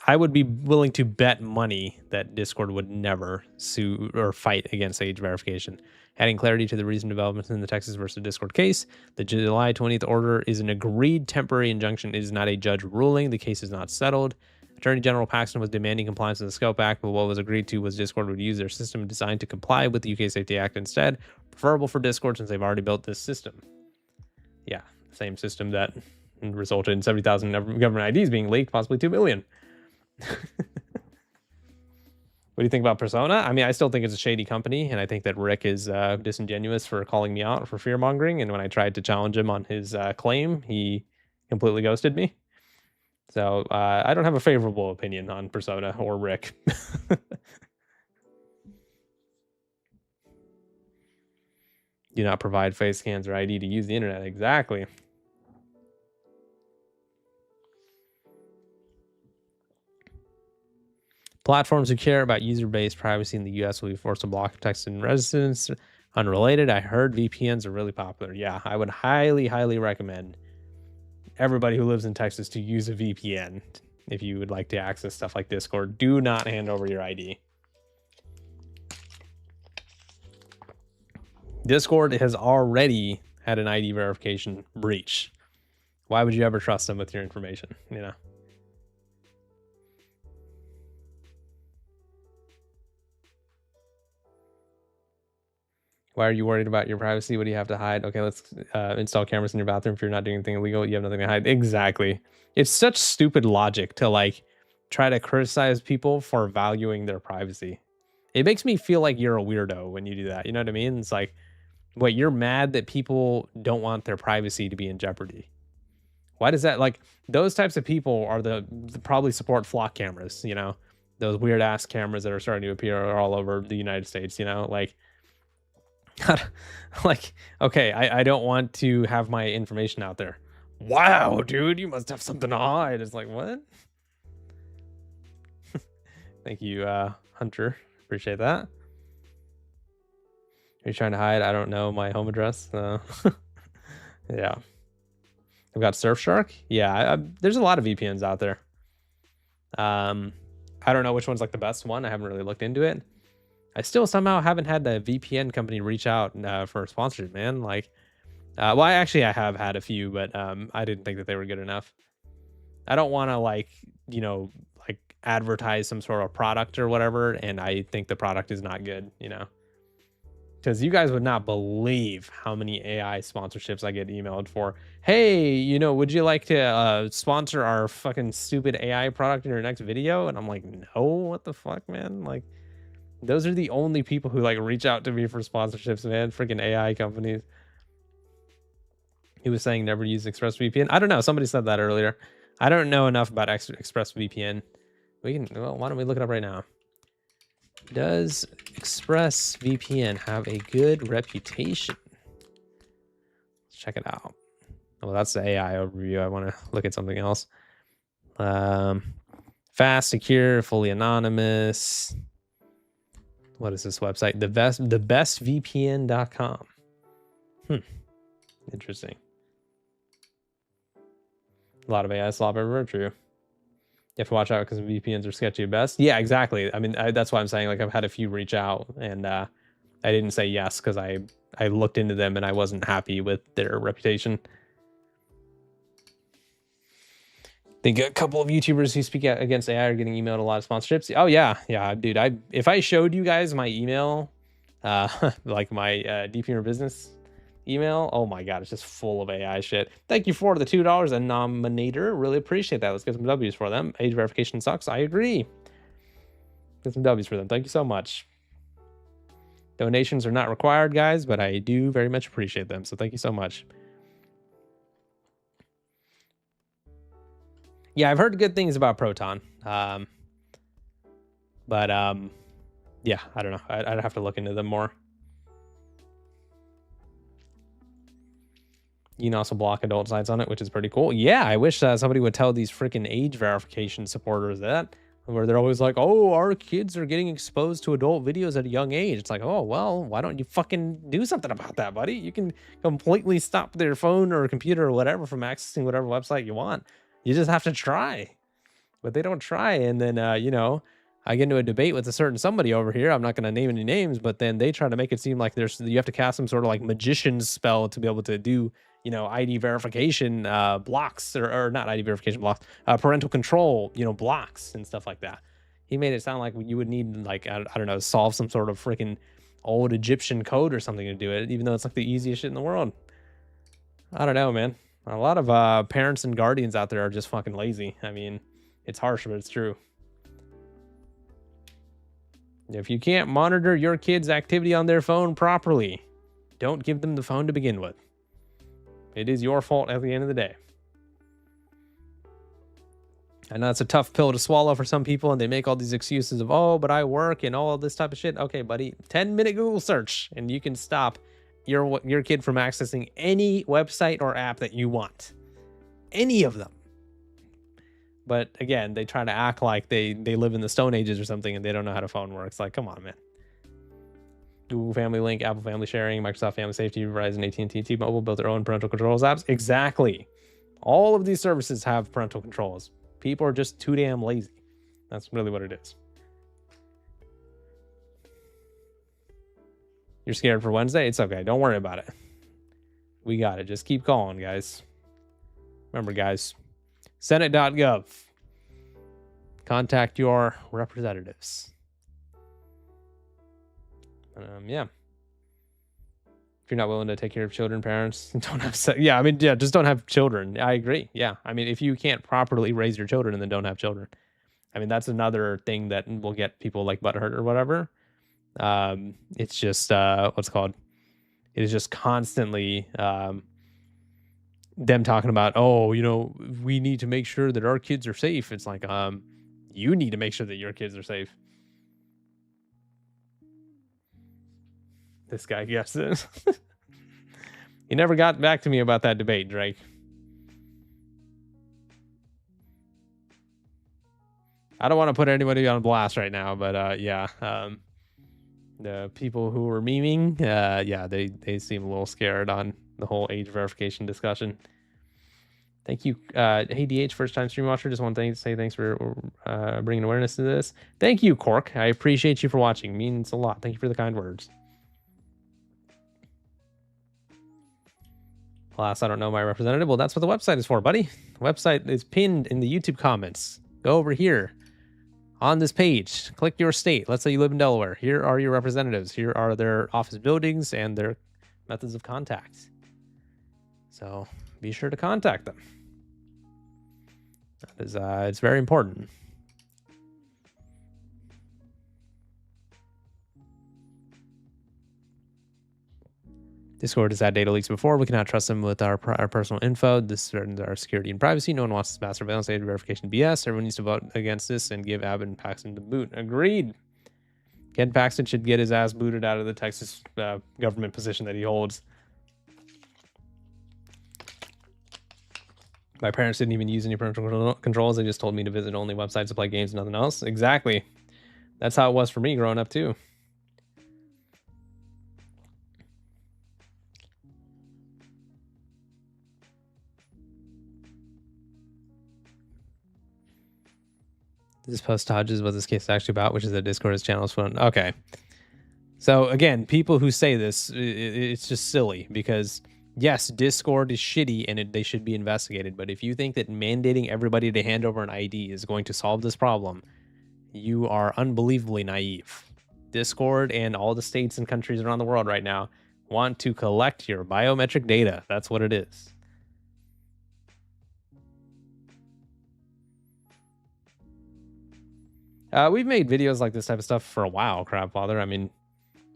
I would be willing to bet money that Discord would never sue or fight against age verification. Adding clarity to the recent developments in the Texas versus Discord case, the July 20th order is an agreed temporary injunction. It is not a judge ruling. The case is not settled. Attorney General Paxton was demanding compliance with the Scope Act, but what was agreed to was Discord would use their system designed to comply with the UK Safety Act instead. Preferable for Discord since they've already built this system. Yeah, same system that resulted in 70,000 government IDs being leaked, possibly 2 million. What do you think about Persona? I mean, I still think it's a shady company, and I think that Rick is disingenuous for calling me out for fear mongering. And when I tried to challenge him on his claim, he completely ghosted me. So I don't have a favorable opinion on Persona or Rick. Do not provide face scans or ID to use the internet. Exactly. Platforms who care about user-based privacy in the US will be forced to block Texan residents. Unrelated, I heard VPNs are really popular. Yeah, I would highly, highly recommend everybody who lives in Texas to use a VPN if you would like to access stuff like Discord. Do not hand over your ID. Discord has already had an ID verification breach. Why would you ever trust them with your information, Why are you worried about your privacy? What do you have to hide? Okay, let's install cameras in your bathroom. If you're not doing anything illegal, you have nothing to hide. Exactly. It's such stupid logic to like try to criticize people for valuing their privacy. It makes me feel like you're a weirdo when you do that. You know what I mean? It's like, wait, you're mad that people don't want their privacy to be in jeopardy. Why does that, like, those types of people are the probably support flock cameras, those weird ass cameras that are starting to appear all over the United States, you know, like like okay, I don't want to have my information out there. Wow, dude, you must have something to hide. It's like, what? Thank you, Hunter. Appreciate that. Are you trying to hide? I don't know my home address. Yeah. I've got Surfshark. Yeah, there's a lot of VPNs out there. I don't know which one's like the best one. I haven't really looked into it. I still somehow haven't had the VPN company reach out for sponsorship, man. Like, well, I have had a few, but I didn't think that they were good enough. I don't want to like, you know, like advertise some sort of product or whatever, and I think the product is not good, you know. Because you guys would not believe how many AI sponsorships I get emailed for. Hey, you know, would you like to sponsor our fucking stupid AI product in your next video? And I'm like, no, what the fuck, man? Like, those are the only people who like reach out to me for sponsorships, man. Freaking AI companies. He was saying never use ExpressVPN. I don't know. Somebody said that earlier. I don't know enough about ExpressVPN. Well, why don't we look it up right now? Does ExpressVPN have a good reputation? Let's check it out. Well, that's the AI overview. I want to look at something else. Fast, secure, fully anonymous. What is this website? Thebestvpn.com. Interesting. A lot of AI slop everywhere. True. You have to watch out because VPNs are sketchy at best. Yeah, exactly. I mean, that's why I'm saying, like, I've had a few reach out, and I didn't say yes because I looked into them and I wasn't happy with their reputation. I think a couple of YouTubers who speak against AI are getting emailed a lot of sponsorships. Oh yeah, dude. If I showed you guys my email, like my Deep Humor Business email, oh my god, it's just full of AI shit. Thank you for the $2 and nominator. Really appreciate that. Let's get some W's for them. Age verification sucks. I agree. Get some W's for them. Thank you so much. Donations are not required, guys, but I do very much appreciate them. So thank you so much. Yeah, I've heard good things about Proton. But yeah, I don't know. I'd have to look into them more. You can also block adult sites on it, which is pretty cool. Yeah, I wish somebody would tell these freaking age verification supporters that, where they're always like, oh, our kids are getting exposed to adult videos at a young age. It's like, oh, well, why don't you fucking do something about that, buddy? You can completely stop their phone or computer or whatever from accessing whatever website you want. You just have to try. But they don't try. And then, you know, I get into a debate with a certain somebody over here. I'm not going to name any names, but then they try to make it seem like you have to cast some sort of like magician's spell to be able to do, you know, ID verification blocks or not ID verification blocks, parental control, you know, blocks and stuff like that. He made it sound like you would need like, I don't know, solve some sort of freaking old Egyptian code or something to do it, even though it's like the easiest shit in the world. I don't know, man. A lot of parents and guardians out there are just fucking lazy. I mean, it's harsh, but it's true. If you can't monitor your kids' activity on their phone properly, don't give them the phone to begin with. It is your fault at the end of the day. I know it's a tough pill to swallow for some people, and they make all these excuses of, oh, but I work and all this type of shit. Okay, buddy, 10-minute Google search, and you can stop your kid from accessing any website or app that you want. Any of them. But again, they try to act like they live in the Stone Ages or something, and they don't know how to phone works. Like, come on, man. Google Family Link, Apple Family Sharing, Microsoft Family Safety, Verizon, AT&T, T-Mobile built their own parental controls apps. Exactly. All of these services have parental controls. People are just too damn lazy. That's really what it is. You're scared for Wednesday? It's okay. Don't worry about it. We got it. Just keep calling, guys. Remember, guys, Senate.gov. Contact your representatives. Yeah. If you're not willing to take care of children, parents don't have just don't have children. I agree. Yeah. I mean, if you can't properly raise your children and then don't have children, I mean, that's another thing that will get people like butthurt or whatever. It's just what's it called? It is just constantly them talking about, oh, you know, we need to make sure that our kids are safe. It's like, You need to make sure that your kids are safe. This guy gets it. He never got back to me about that debate, Drake. I don't want to put anybody on blast right now, but yeah. The people who were memeing, yeah, they seem a little scared on the whole age verification discussion. Thank you. Hey, DH, first time stream watcher. Just want to say thanks for bringing awareness to this. Thank you, Cork. I appreciate you for watching. It means a lot. Thank you for the kind words. Alas, I don't know my representative. Well, that's what the website is for, buddy. The website is pinned in the YouTube comments. Go over here on this page. Click your state. Let's say you live in Delaware. Here are your representatives. Here are their office buildings and their methods of contact. So be sure to contact them. That is, it's very important. Discord has had data leaks before. We cannot trust them with our personal info. This threatens our security and privacy. No one wants this mass surveillance data verification BS. Everyone needs to vote against this and give Abbott and Paxton the boot. Agreed. Ken Paxton should get his ass booted out of the Texas government position that he holds. My parents didn't even use any parental controls. They just told me to visit only websites to play games and nothing else. Exactly. That's how it was for me growing up too. This post dodges what this case is actually about, which is that Discord is channels phone. Okay. So again, people who say this, it's just silly because yes, Discord is shitty and they should be investigated. But if you think that mandating everybody to hand over an ID is going to solve this problem, you are unbelievably naive. Discord and all the states and countries around the world right now want to collect your biometric data. That's what it is. We've made videos like this type of stuff for a while, Crabfather. I mean,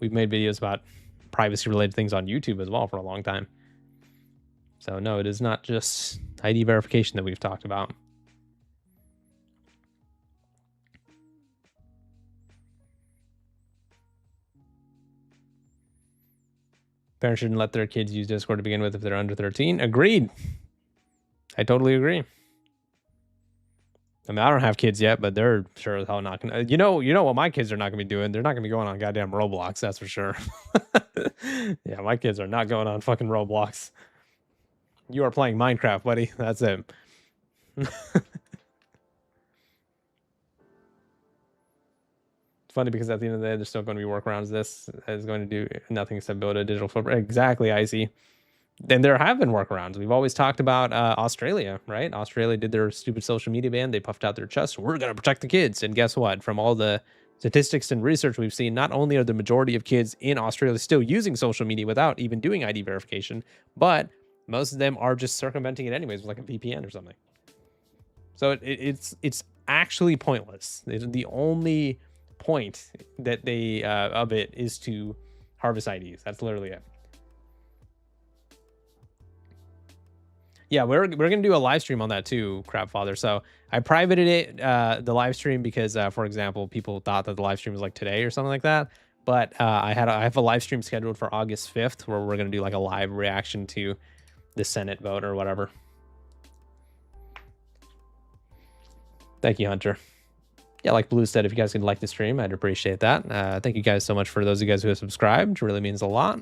we've made videos about privacy-related things on YouTube as well for a long time. So no, it is not just ID verification that we've talked about. Parents shouldn't let their kids use Discord to begin with if they're under 13. Agreed. I totally agree. I mean, I don't have kids yet, but they're sure as hell not gonna. You know what my kids are not gonna be doing? They're not gonna be going on goddamn Roblox. That's for sure. Yeah, my kids are not going on fucking Roblox. You are playing Minecraft, buddy. That's it. It's funny because at the end of the day, there's still going to be workarounds. This is going to do nothing except build a digital footprint. Exactly, Icy. And there have been workarounds. We've always talked about Australia, right? Australia did their stupid social media ban. They puffed out their chest. We're going to protect the kids. And guess what? From all the statistics and research we've seen, not only are the majority of kids in Australia still using social media without even doing ID verification, but most of them are just circumventing it anyways with like a VPN or something. So it's actually pointless. The only point that they of it is to harvest IDs. That's literally it. Yeah, we're gonna do a live stream on that too, Crabfather. So I privated it, the live stream, because for example, people thought that the live stream was like today or something like that. But I have a live stream scheduled for August 5th where we're gonna do like a live reaction to the Senate vote or whatever. Thank you, Hunter. Yeah, like Blue said, if you guys could like the stream, I'd appreciate that. Thank you guys so much for those of you guys who have subscribed. It really means a lot.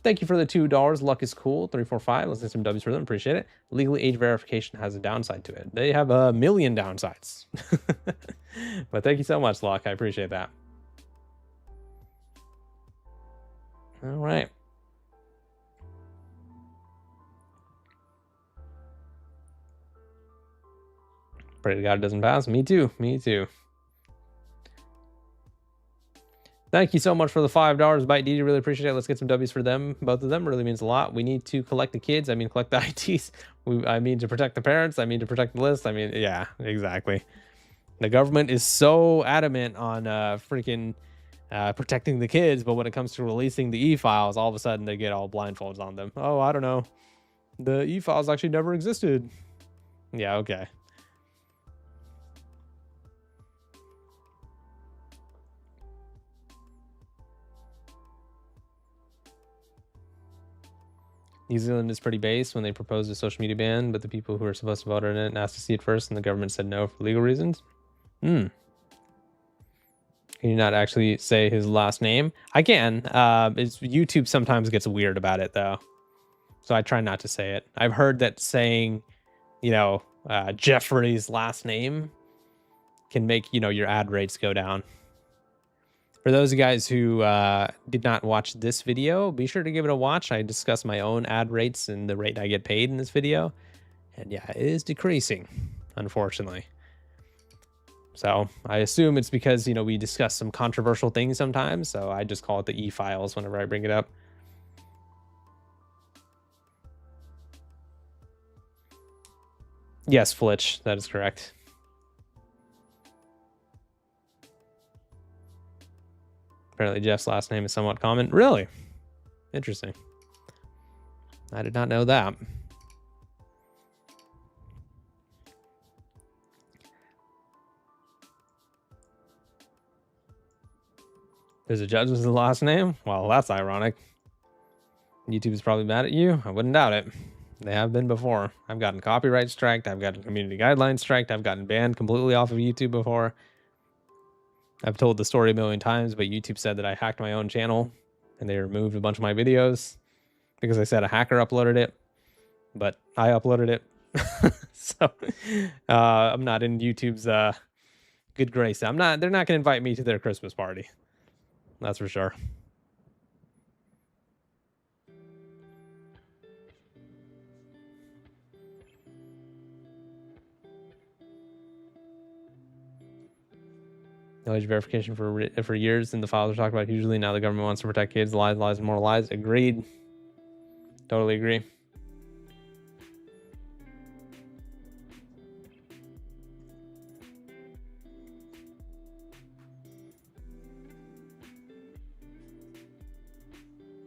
Thank you for the $2. Luck is cool. 345. Let's get some W's for them. Appreciate it. Legally, age verification has a downside to it. They have a million downsides. But thank you so much, Luck. I appreciate that. All right. Pray to God it doesn't pass. Me too. Me too. Thank you so much for the $5, Bite DD. Really appreciate it. Let's get some W's for them. Both of them really means a lot. We need to collect the kids. I mean, collect the ITs. I mean, to protect the parents. I mean, to protect the list. I mean, yeah, exactly. The government is so adamant on freaking protecting the kids, but when it comes to releasing the e-files, all of a sudden they get all blindfolds on them. Oh, I don't know. The e-files actually never existed. Yeah, okay. New Zealand is pretty base when they proposed a social media ban, but the people who are supposed to vote on it asked to see it first, and the government said no for legal reasons. Can you not actually say his last name? I can. YouTube sometimes gets weird about it, though. So I try not to say it. I've heard that saying, Jeffrey's last name can make, your ad rates go down. For those of you guys who did not watch this video, be sure to give it a watch. I discuss my own ad rates and the rate I get paid in this video. And yeah, it is decreasing, unfortunately. So I assume it's because, we discuss some controversial things sometimes. So I just call it the e-files whenever I bring it up. Yes, Flitch, that is correct. Apparently Jeff's last name is somewhat common. Really? Interesting. I did not know that. There's a judge with his last name? Well, that's ironic. YouTube is probably mad at you. I wouldn't doubt it. They have been before. I've gotten copyright striked. I've gotten community guidelines striked. I've gotten banned completely off of YouTube before. I've told the story a million times, but YouTube said that I hacked my own channel and they removed a bunch of my videos because I said a hacker uploaded it, but I uploaded it. So I'm not in YouTube's good grace. They're not going to invite me to their Christmas party. That's for sure. No age verification for years, and the files are talked about hugely. Now the government wants to protect kids. Lies, and more lies. Agreed. Totally agree.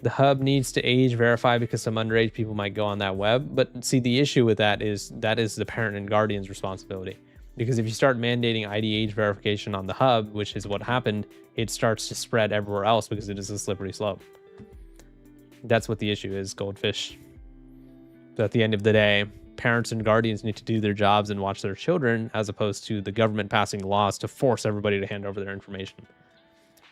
The hub needs to age verify because some underage people might go on that web. But see, the issue with that is the parent and guardian's responsibility. Because if you start mandating ID age verification on the hub, which is what happened, it starts to spread everywhere else because it is a slippery slope. That's what the issue is, Goldfish. So at the end of the day, parents and guardians need to do their jobs and watch their children, as opposed to the government passing laws to force everybody to hand over their information.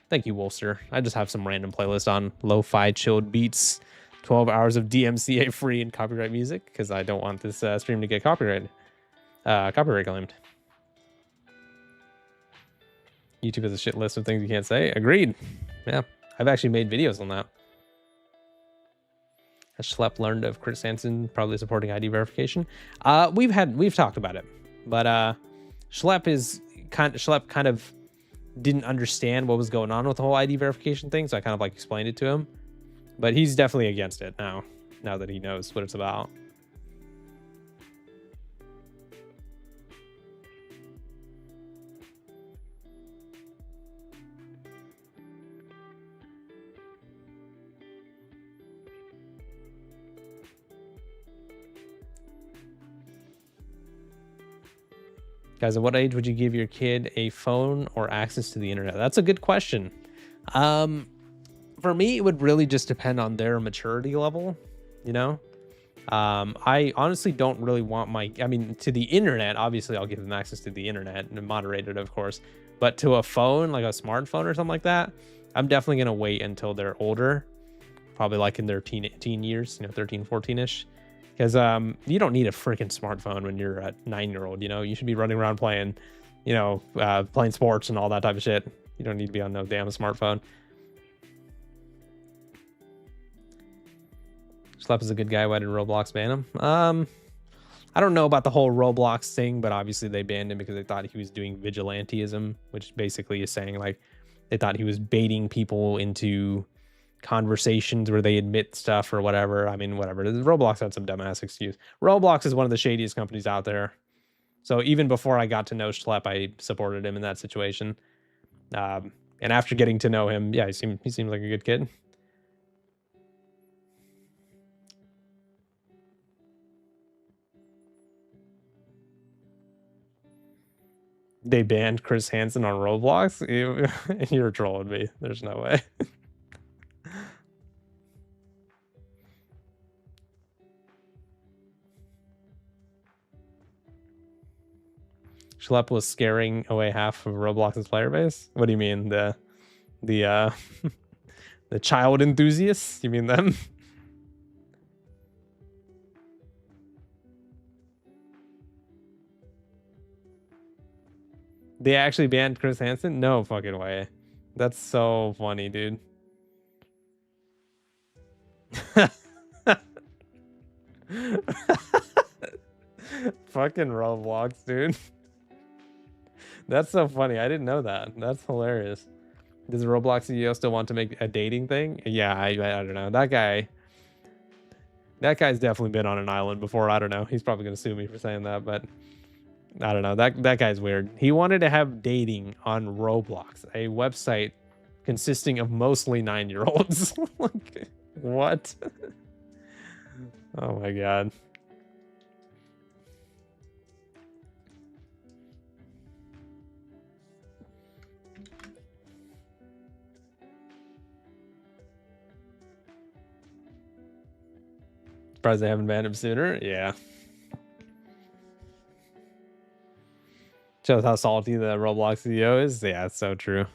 Thank you, Wolster. I just have some random playlist on lo-fi chilled beats, 12 hours of DMCA free and copyright music, because I don't want this stream to get copyright claimed. YouTube has a shit list of things you can't say. Agreed. Yeah, I've actually made videos on that. Has Schlepp learned of Chris Hansen probably supporting ID verification? We've talked about it, but Schlepp kind of didn't understand what was going on with the whole ID verification thing, so I kind of explained it to him. But he's definitely against it now that he knows what it's about. Guys, at what age would you give your kid a phone or access to the internet? That's a good question. For me, it would really just depend on their maturity level, I honestly don't really want to the internet. Obviously, I'll give them access to the internet and moderated, of course. But to a phone, like a smartphone or something like that, I'm definitely going to wait until they're older, probably in their teen years, 13, 14-ish. Because you don't need a freaking smartphone when you're a 9-year-old. You should be running around playing, playing sports and all that type of shit. You don't need to be on no damn smartphone. Schlepp is a good guy. Why did Roblox ban him? I don't know about the whole Roblox thing, but obviously they banned him because they thought he was doing vigilantism, which basically is saying they thought he was baiting people into conversations where they admit stuff or whatever. Whatever. Roblox had some dumbass excuse. Roblox is one of the shadiest companies out there. So even before I got to know Schlepp, I supported him in that situation. And after getting to know him, yeah, he seems like a good kid. They banned Chris Hansen on Roblox? You're trolling me. There's no way. Schlepp was scaring away half of Roblox's player base. What do you mean, the the child enthusiasts? You mean them? They actually banned Chris Hansen? No fucking way. That's so funny, dude. Fucking Roblox, dude. That's so funny. I didn't know that. That's hilarious. Does the Roblox CEO still want to make a dating thing? Yeah, I don't know. That guy's definitely been on an island before. I don't know. He's probably gonna sue me for saying that, but I don't know. That guy's weird. He wanted to have dating on Roblox, a website consisting of mostly 9-year-olds. Like, what? Oh my god. Surprised they haven't banned him sooner. Yeah. Shows how salty the Roblox CEO is. Yeah, it's so true.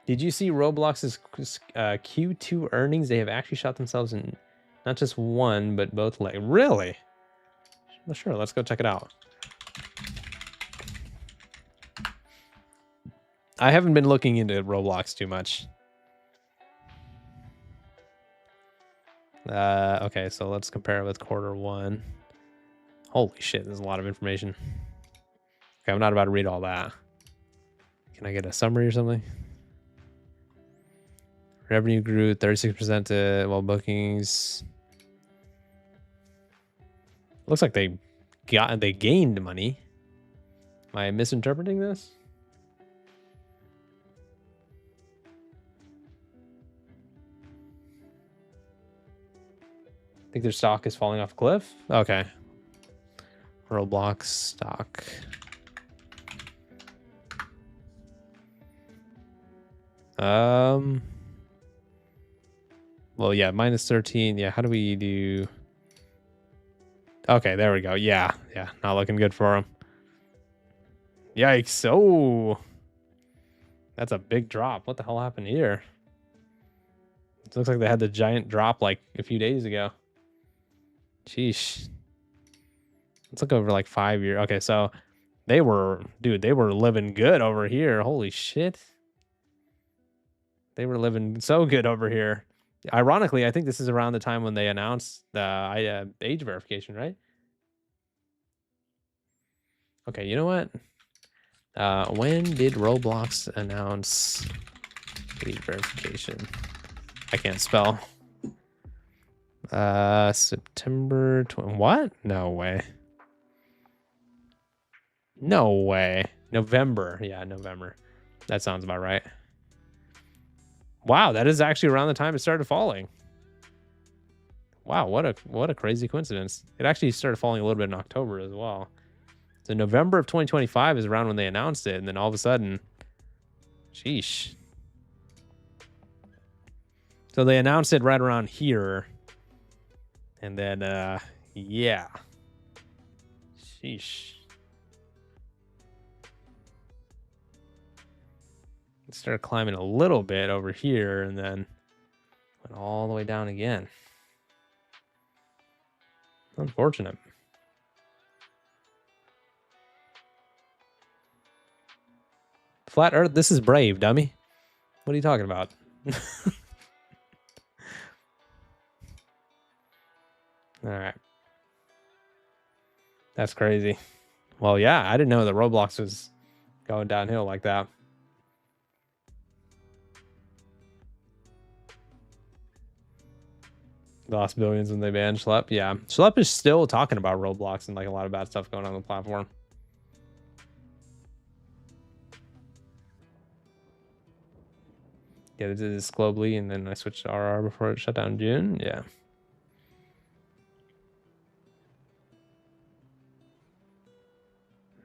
Did you see Roblox's Q2 earnings? They have actually shot themselves in not just one, but both legs. Really? Well, sure, let's go check it out. I haven't been looking into Roblox too much. Okay, so let's compare it with Q1. Holy shit, there's a lot of information. Okay, I'm not about to read all that. Can I get a summary or something? Revenue grew 36% to while bookings. Looks like they gained money. Am I misinterpreting this? I think their stock is falling off a cliff. Okay. Roblox stock. Well, yeah, -13. Yeah, how do we do? Okay, there we go. Yeah, not looking good for him. Yikes. Oh, that's a big drop. What the hell happened here? It looks like they had the giant drop like a few days ago. Sheesh. Let's look over like 5 years. Okay, so they were living good over here. Holy shit. They were living so good over here. Ironically, I think this is around the time when they announced the age verification, right? Okay, you know what? When did Roblox announce age verification? I can't spell. September 20. What? No way. No way. November. Yeah, November. That sounds about right. Wow, that is actually around the time it started falling. Wow, what a crazy coincidence. It actually started falling a little bit in October as well. So November of 2025 is around when they announced it, and then all of a sudden, sheesh. So they announced it right around here. And then yeah. Sheesh. It started climbing a little bit over here and then went all the way down again. Unfortunate. Flat Earth, this is Brave, dummy. What are you talking about? All right. That's crazy. Well, yeah, I didn't know that Roblox was going downhill like that. Lost billions when they banned Schlepp. Yeah, Schlepp is still talking about Roblox and like a lot of bad stuff going on the platform. Yeah, they did this globally, and then I switched to RR before it shut down in June. Yeah.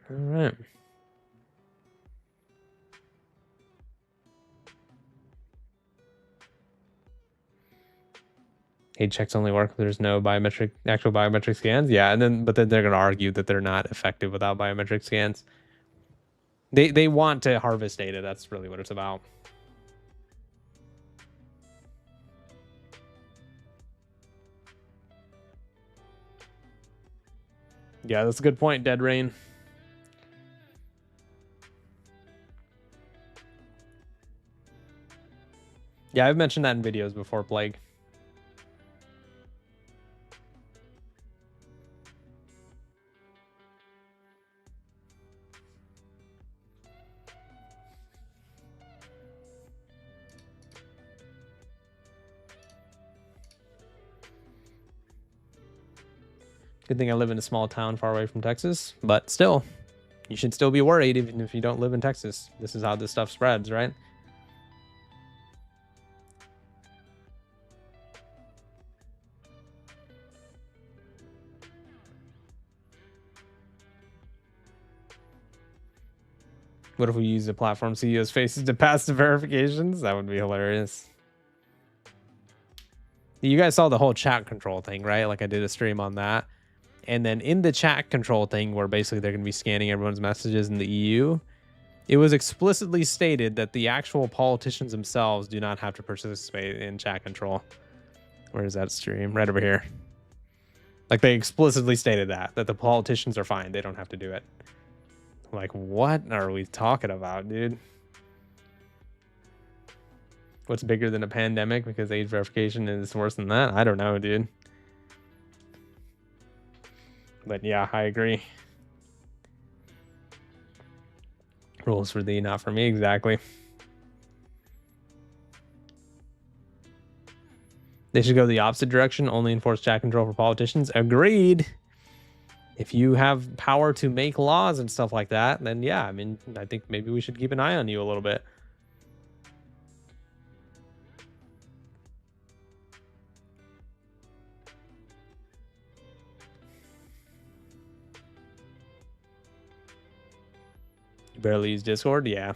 All right. Age checks only work if there's no actual biometric scans. Yeah, but then they're gonna argue that they're not effective without biometric scans. They want to harvest data. That's really what it's about. Yeah, that's a good point, Dead Rain. Yeah, I've mentioned that in videos before, Plague. Good thing I live in a small town far away from Texas, but still, you should still be worried even if you don't live in Texas. This is how this stuff spreads, right? What if we use the platform CEO's faces to pass the verifications? That would be hilarious. You guys saw the whole chat control thing, right? Like I did a stream on that. And then in the chat control thing, where basically they're going to be scanning everyone's messages in the EU, it was explicitly stated that the actual politicians themselves do not have to participate in chat control. Where is that stream? Right over here. Like they explicitly stated that the politicians are fine. They don't have to do it. Like, what are we talking about, dude? What's bigger than a pandemic? Because age verification is worse than that? I don't know, dude. But yeah, I agree. Rules for thee, not for me, exactly. They should go the opposite direction, only enforce chat control for politicians. Agreed. If you have power to make laws and stuff like that, then yeah, I mean, I think maybe we should keep an eye on you a little bit. You barely use Discord? Yeah.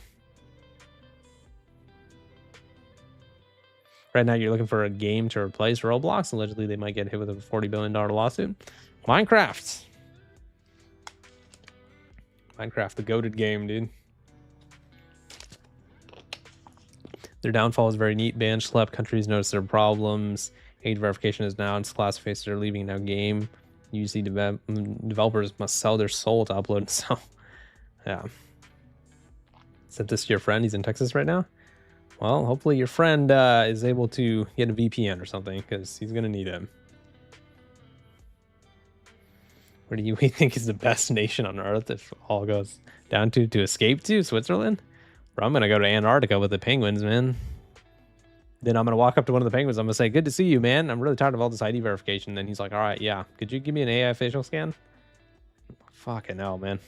Right now, you're looking for a game to replace Roblox. Allegedly, they might get hit with a $40 billion lawsuit. Minecraft. Minecraft, the goated game, dude. Their downfall is very neat. Banned schlep countries notice their problems. Age verification is now, and class faces are leaving now game. UC developers must sell their soul to upload and sell. Yeah. Sent this to your friend. He's in Texas right now. Well, hopefully your friend is able to get a VPN or something, because he's going to need him. Where do you think is the best nation on Earth if all goes down to escape to? Switzerland? Bro, I'm going to go to Antarctica with the penguins, man. Then I'm going to walk up to one of the penguins. I'm going to say, good to see you, man. I'm really tired of all this ID verification. Then he's like, all right, yeah. Could you give me an AI facial scan? Fucking hell, man.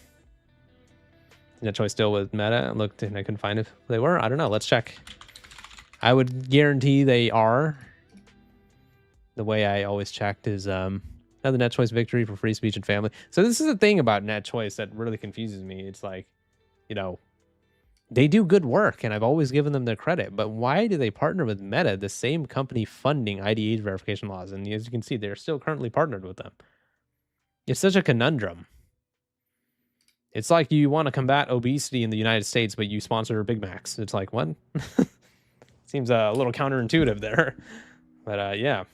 Net choice still with Meta. I looked and I couldn't find if they were. I don't know. Let's check. I would guarantee they are. The way I always checked is another net choice victory for free speech and family. So this is the thing about net choice that really confuses me. It's like, you know, they do good work and I've always given them their credit, but why do they partner with Meta, the same company funding ID age verification laws? And as you can see, they're still currently partnered with them. It's such a conundrum. It's like you want to combat obesity in the United States, but you sponsor Big Macs. It's like, what? Seems a little counterintuitive there. But yeah.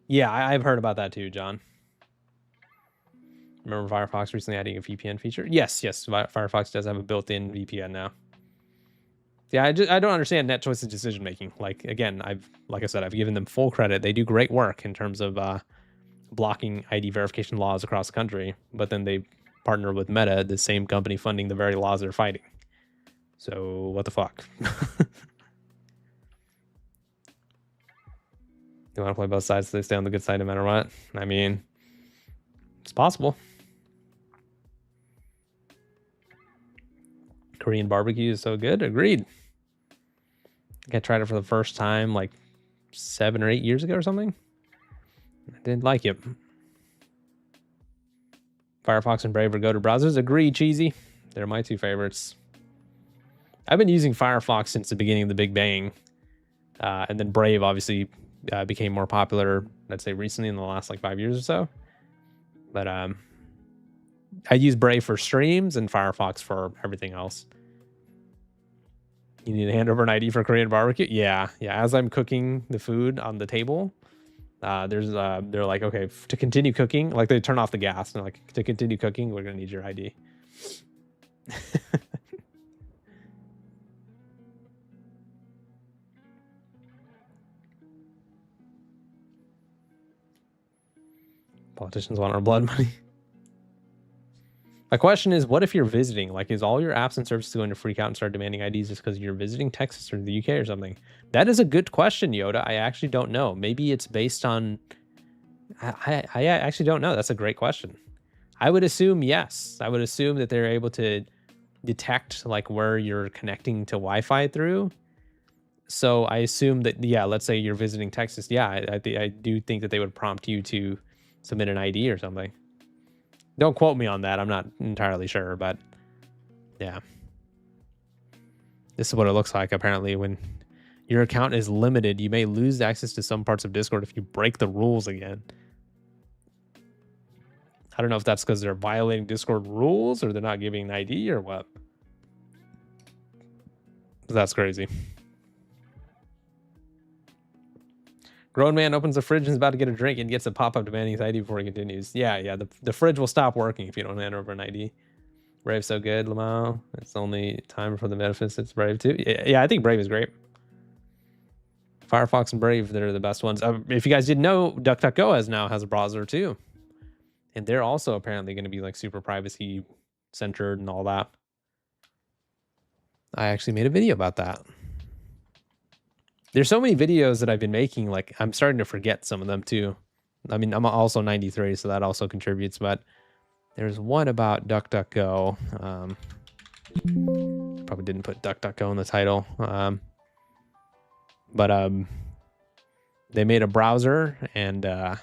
Yeah, I've heard about that too, John. Remember Firefox recently adding a VPN feature? Yes, Firefox does have a built-in VPN now. Yeah, I don't understand NetChoice's decision making. Like, again, like I said, I've given them full credit. They do great work in terms of blocking ID verification laws across the country, but then they partner with Meta, the same company funding the very laws they're fighting. So what the fuck? You want to play both sides so they stay on the good side no matter what? I mean, it's possible. Korean barbecue is so good. Agreed. I think I tried it for the first time like 7 or 8 years ago or something. I didn't like it. Firefox and Brave are go-to browsers. Agreed, Cheesy. They're my two favorites. I've been using Firefox since the beginning of the Big Bang. And then Brave obviously became more popular, I'd say recently in the last like 5 years or so. But I use Brave for streams and Firefox for everything else. You need to hand over an ID for Korean barbecue? Yeah. As I'm cooking the food on the table, they're like, okay, to continue cooking, like they turn off the gas and they're like, to continue cooking, we're gonna need your ID. Politicians want our blood money. My question is, what if you're visiting? Like, is all your apps and services going to freak out and start demanding IDs just because you're visiting Texas or the UK or something? That is a good question, Yoda. I actually don't know. Maybe it's based on... I actually don't know. That's a great question. I would assume yes. I would assume that they're able to detect like where you're connecting to Wi-Fi through. So I assume that, yeah, let's say you're visiting Texas. Yeah, I do think that they would prompt you to submit an ID or something. Don't quote me on that. I'm not entirely sure, but yeah. This is what it looks like, apparently. When your account is limited, you may lose access to some parts of Discord if you break the rules again. I don't know if that's because they're violating Discord rules or they're not giving an ID or what. That's crazy. Grown man opens the fridge and is about to get a drink and gets a pop-up demanding his ID before he continues. Yeah, the fridge will stop working if you don't hand over an ID. Brave's so good, Lamau. It's only time for the Metaphys. It's Brave too. Yeah, I think Brave is great. Firefox and Brave, they're the best ones. If you guys didn't know, DuckDuckGo now has a browser too. And they're also apparently going to be like super privacy centered and all that. I actually made a video about that. There's so many videos that I've been making, like I'm starting to forget some of them too. I mean, I'm also 93, so that also contributes, but there's one about DuckDuckGo. Probably didn't put DuckDuckGo in the title. But they made a browser and it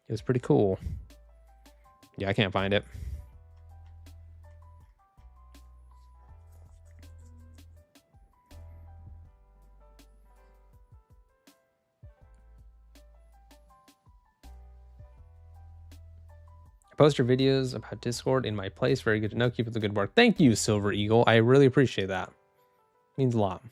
was pretty cool. Yeah, I can't find it. Post your videos about Discord in my place. Very good to know. Keep up the good work. Thank you, Silver Eagle. I really appreciate that. Means a lot.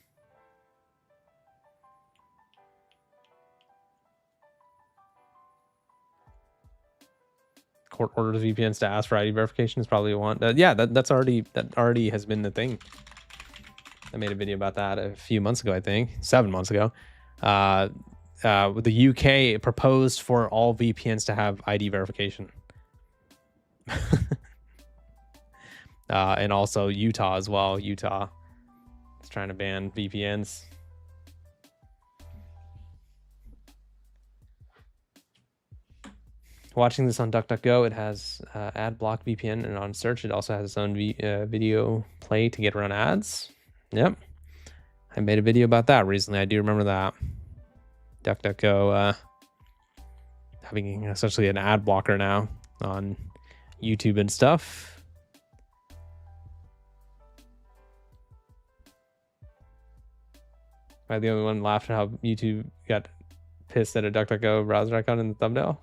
Court orders VPNs to ask for ID verification is probably one. Yeah, that already has been the thing. I made a video about that a few months ago, I think 7 months ago. The UK proposed for all VPNs to have ID verification. And also Utah as well. Utah is trying to ban VPNs. Watching this on DuckDuckGo, it has ad block VPN, and on search it also has its own video play to get around ads. Yep, I made a video about that recently. I do remember that. DuckDuckGo having essentially an ad blocker now on YouTube and stuff. Am I the only one laughed at how YouTube got pissed at a DuckDuckGo browser icon in the thumbnail?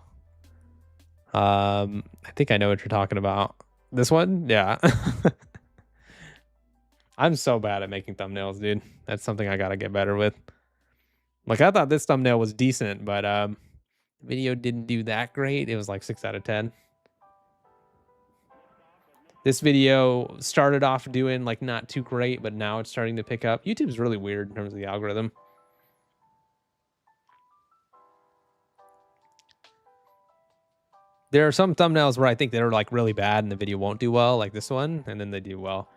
I think I know what you're talking about. This one? Yeah. I'm so bad at making thumbnails, dude. That's something I gotta get better with. Like, I thought this thumbnail was decent, but the video didn't do that great. It was like 6 out of 10. This video started off doing like not too great, but now it's starting to pick up. YouTube's really weird in terms of the algorithm. There are some thumbnails where I think they're like really bad and the video won't do well, like this one, and then they do well.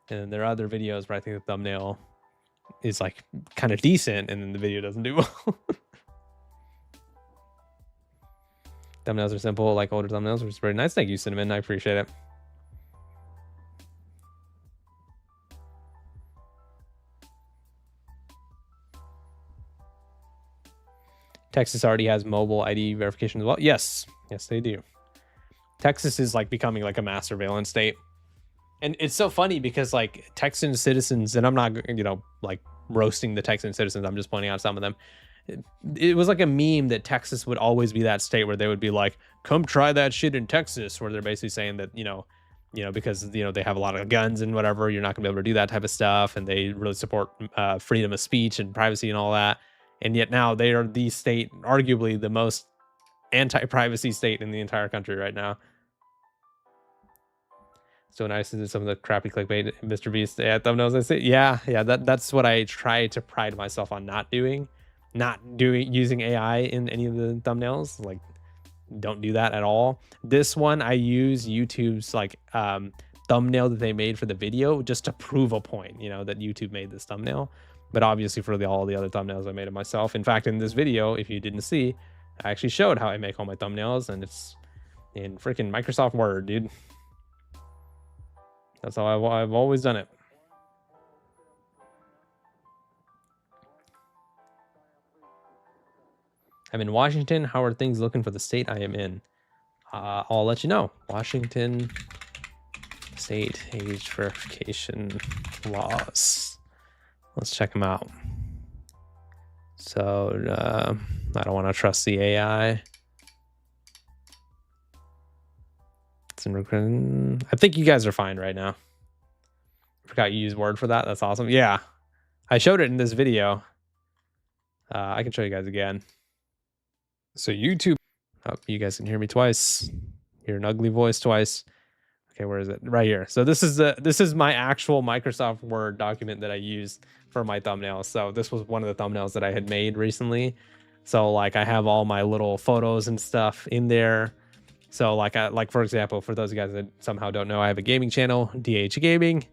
And then there are other videos where I think the thumbnail is like kind of decent and then the video doesn't do well. Thumbnails are simple, like older thumbnails, which is very nice. Thank you, Cinnamon. I appreciate it. Texas already has mobile ID verification as well. Yes, they do. Texas is like becoming like a mass surveillance state. And it's so funny because like Texan citizens, and I'm not, like roasting the Texan citizens. I'm just pointing out some of them. It was like a meme that Texas would always be that state where they would be like, come try that shit in Texas, where they're basically saying that, because, they have a lot of guns and whatever, you're not gonna be able to do that type of stuff. And they really support freedom of speech and privacy and all that. And yet now they are the state, arguably the most anti-privacy state in the entire country right now. So nice to some of the crappy clickbait Mr. Beast thumbnails I see. Yeah, that's what I try to pride myself on not doing using AI in any of the thumbnails. Like, don't do that at all. This one I use YouTube's like thumbnail that they made for the video just to prove a point, that YouTube made this thumbnail. But obviously for all the other thumbnails I made it myself. In fact, in this video, if you didn't see, I actually showed how I make all my thumbnails, and it's in freaking Microsoft Word, dude. That's how I've always done it. I'm in Washington. How are things looking for the state I am in? I'll let you know. Washington state age verification laws. Let's check them out. So I don't want to trust the AI. I think you guys are fine right now. I forgot you used Word for that. That's awesome. Yeah, I showed it in this video. I can show you guys again. So YouTube, you guys can hear me twice. Hear an ugly voice twice. Okay, where is it? Right here. So this is my actual Microsoft Word document that I used for my thumbnails. So this was one of the thumbnails that I had made recently. So like I have all my little photos and stuff in there. So like for example, for those of you guys that somehow don't know, I have a gaming channel, DH Gaming.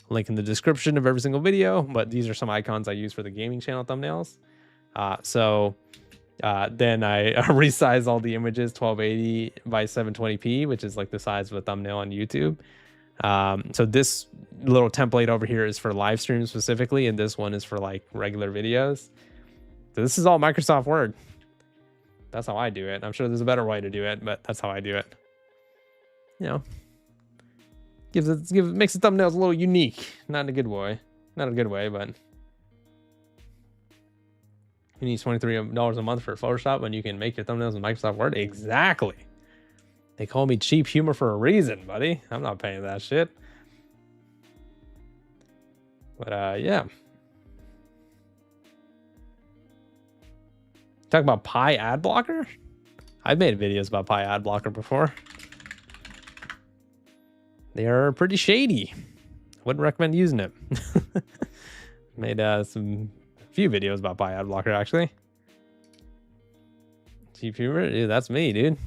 Link in the description of every single video. But these are some icons I use for the gaming channel thumbnails. Then I resize all the images 1280 by 720p, which is like the size of a thumbnail on YouTube. So this little template over here is for live streams specifically, and this one is for like regular videos. So this is all Microsoft Word. That's how I do it. I'm sure there's a better way to do it, but that's how I do it. Makes the thumbnails a little unique. Not in a good way. Not a good way, but you need $23 a month for Photoshop when you can make your thumbnails in Microsoft Word. Exactly. They call me cheap humor for a reason, buddy. I'm not paying that shit. But yeah. Talk about Pi ad blocker. I've made videos about Pi ad blocker before. They are pretty shady. Wouldn't recommend using it. Made some few videos about Pi ad blocker actually. Cheap humor, dude, that's me, dude.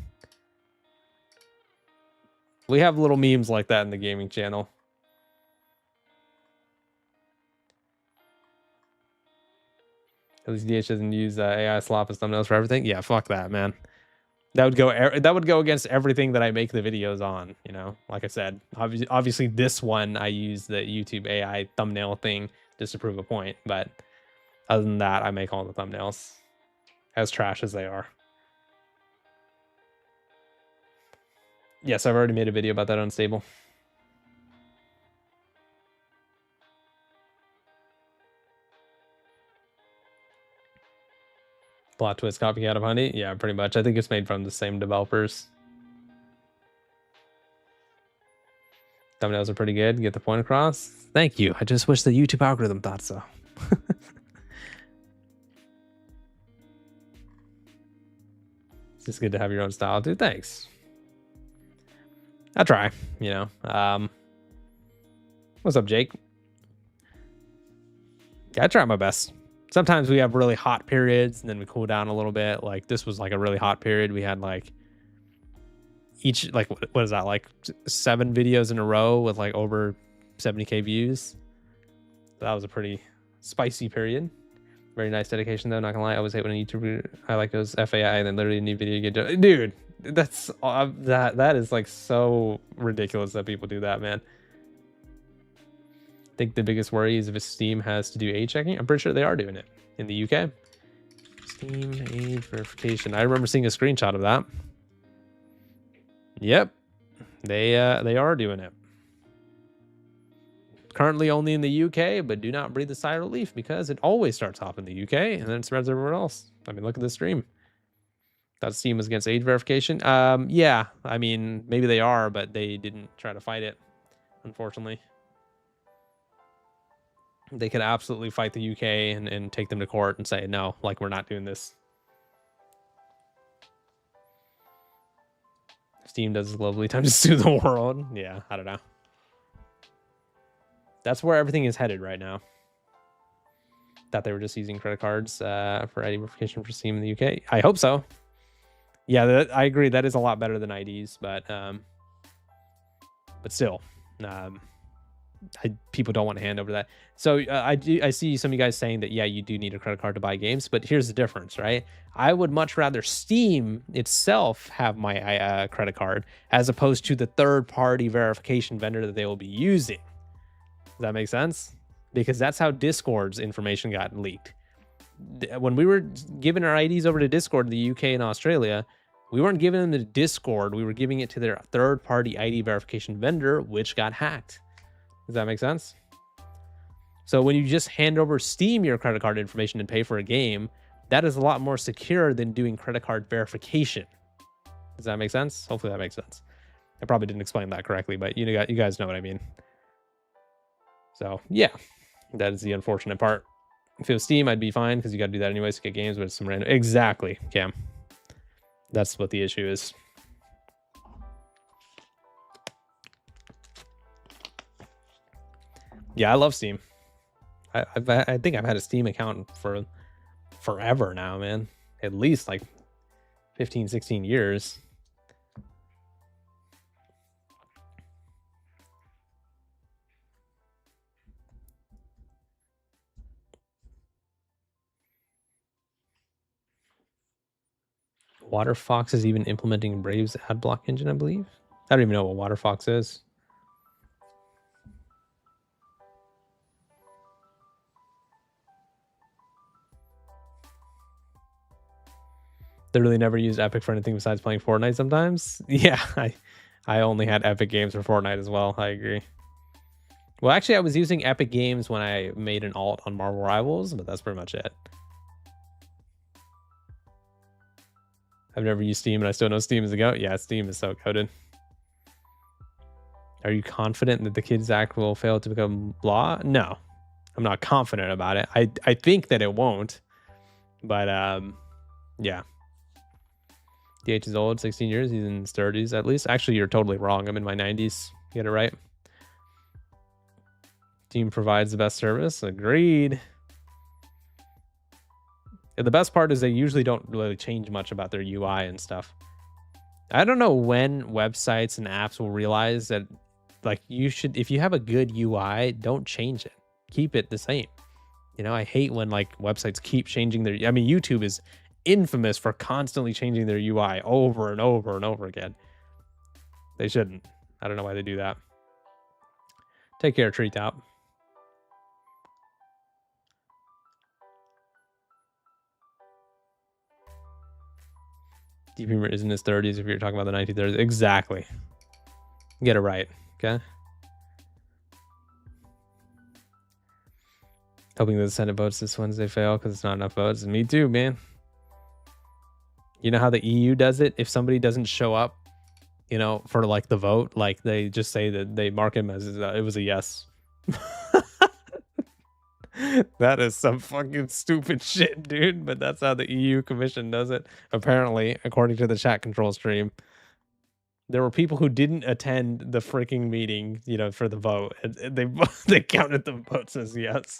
We have little memes like that in the gaming channel. At least DH doesn't use AI slop as thumbnails for everything. Yeah, fuck that, man. That would go against everything that I make the videos on. Like I said, obviously this one I use the YouTube AI thumbnail thing just to prove a point. But other than that, I make all the thumbnails, as trash as they are. Yes, I've already made a video about that Unstable. Plot twist copycat of Honey? Yeah, pretty much. I think it's made from the same developers. Thumbnails are pretty good. Get the point across. Thank you. I just wish the YouTube algorithm thought so. It's just good to have your own style, dude. Thanks. I try, What's up, Jake? Yeah, I try my best. Sometimes we have really hot periods and then we cool down a little bit. Like this was like a really hot period. We had like each, like, what is that? Like 7 videos in a row with like over 70K views. So that was a pretty spicy period. Very nice dedication though. Not gonna lie. I always hate when a YouTuber highlight goes FAI and then literally a new video get done. Dude, that's that is like so ridiculous that people do that, man. I think the biggest worry is if Steam has to do age checking. I'm pretty sure they are doing it in the UK. Steam age verification. I remember seeing a screenshot of that. Yep, they are doing it. currently only in the UK, but do not breathe a sigh of relief because it always starts off in the UK and then spreads everywhere else. I mean, look at the stream. That Steam was against age verification. Yeah, I mean, maybe they are, but they didn't try to fight it, unfortunately. They could absolutely fight the UK and take them to court and say, no, like, we're not doing this. Steam does globally, time to sue the world. Yeah, I don't know. That's where everything is headed right now. Thought they were just using credit cards for ID verification for Steam in the UK. I hope so. Yeah, I agree. That is a lot better than IDs, but still, people don't want to hand over that. So I see some of you guys saying that, yeah, you do need a credit card to buy games, but here's the difference, right? I would much rather Steam itself have my credit card as opposed to the third-party verification vendor that they will be using. Does that make sense? Because that's how Discord's information got leaked. When we were giving our IDs over to Discord in the UK and Australia, we weren't giving them to Discord. We were giving it to their third-party ID verification vendor, which got hacked. Does that make sense? So when you just hand over Steam your credit card information and pay for a game, that is a lot more secure than doing credit card verification. Does that make sense? Hopefully that makes sense. I probably didn't explain that correctly, but you guys know what I mean. So yeah, that is the unfortunate part. If it was Steam, I'd be fine because you got to do that anyways to get games, but it's some random. Exactly, Cam. That's what the issue is. Yeah, I love Steam. I think I've had a Steam account for forever now, man. At least like 15, 16 years. WaterFox is even implementing Brave's ad block engine, I believe. I don't even know what WaterFox is. Literally never used Epic for anything besides playing Fortnite sometimes. Yeah, I only had Epic Games for Fortnite as well. I agree. Well, actually, I was using Epic Games when I made an alt on Marvel Rivals, but that's pretty much it. I've never used Steam, and I still know Steam is a goat. Yeah, Steam is so coded. Are you confident that the Kids Act will fail to become law? No, I'm not confident about it. I think that it won't, but yeah. DH is old, 16 years. He's in his 30s at least. Actually, you're totally wrong. I'm in my 90s. Get it right. Team provides the best service. Agreed. Yeah, the best part is they usually don't really change much about their UI and stuff. I don't know when websites and apps will realize that, like, you should, if you have a good UI, don't change it. Keep it the same. You know, I hate when like websites keep changing their, I mean, YouTube is infamous for constantly changing their UI over and over and over again. They shouldn't. I don't know why they do that. Take care, Treetop. Deep Humor is in his 30s if you're talking about the 1930s. Exactly. Get it right, okay? Hoping that the Senate votes this Wednesday fail because it's not enough votes. Me too, man. You know how the EU does it? If somebody doesn't show up, you know, for like the vote, like they just say that they mark him as it was a yes. That is some fucking stupid shit, dude. But that's how the EU Commission does it. Apparently, according to the chat control stream, there were people who didn't attend the freaking meeting, you know, for the vote. And they counted the votes as yes.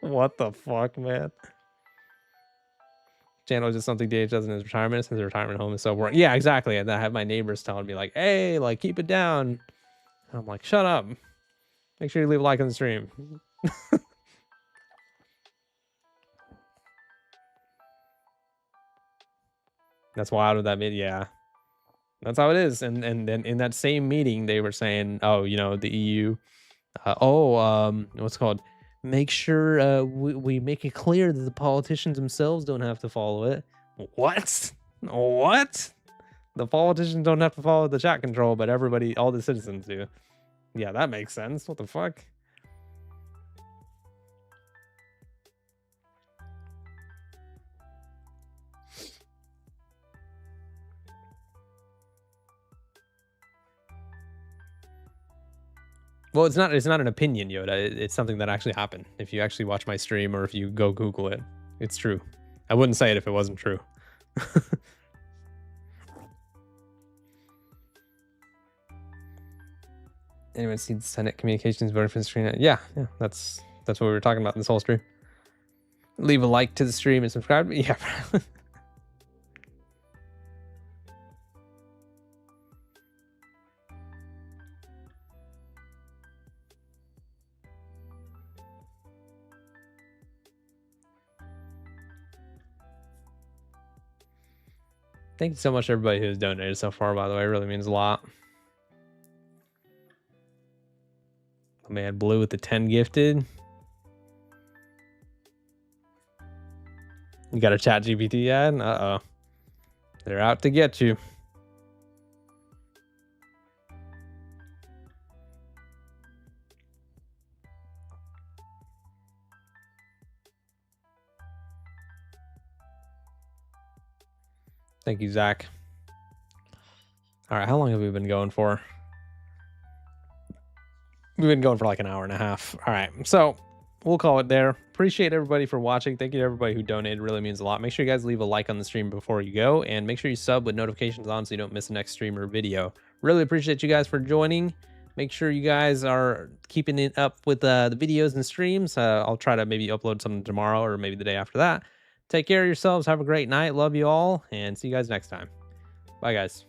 What the fuck, man? Channel is just something DH does in his retirement since his retirement home is so boring. Yeah, exactly. And I have my neighbors telling me like, hey, like, keep it down. And I'm like, shut up. Make sure you leave a like on the stream. That's why out of that video, yeah. That's how it is. And then in that same meeting, they were saying, oh, you know, the EU, what's it called? Make sure we make it clear that the politicians themselves don't have to follow it. What? What? The politicians don't have to follow the chat control, but everybody, all the citizens do. Yeah, that makes sense. What the fuck? Well, it's not an opinion, Yoda. It's something that actually happened. If you actually watch my stream or if you go Google it, it's true. I wouldn't say it if it wasn't true. Anyone seen Senate communications voting for the stream? Yeah, that's what we were talking about in this whole stream. Leave a like to the stream and subscribe. Yeah. Thank you so much, everybody who's donated so far, by the way. It really means a lot. Oh, man, Blue with the 10 gifted. You got a chat GPT ad? Uh-oh. They're out to get you. Thank you, Zach. All right, how long have we been going for? We've been going for like an hour and a half. All right, so we'll call it there. Appreciate everybody for watching. Thank you to everybody who donated. It really means a lot. Make sure you guys leave a like on the stream before you go, and make sure you sub with notifications on so you don't miss the next stream or video. Really appreciate you guys for joining. Make sure you guys are keeping it up with the videos and streams. I'll try to maybe upload something tomorrow or maybe the day after that. Take care of yourselves. Have a great night. Love you all, and see you guys next time. Bye, guys.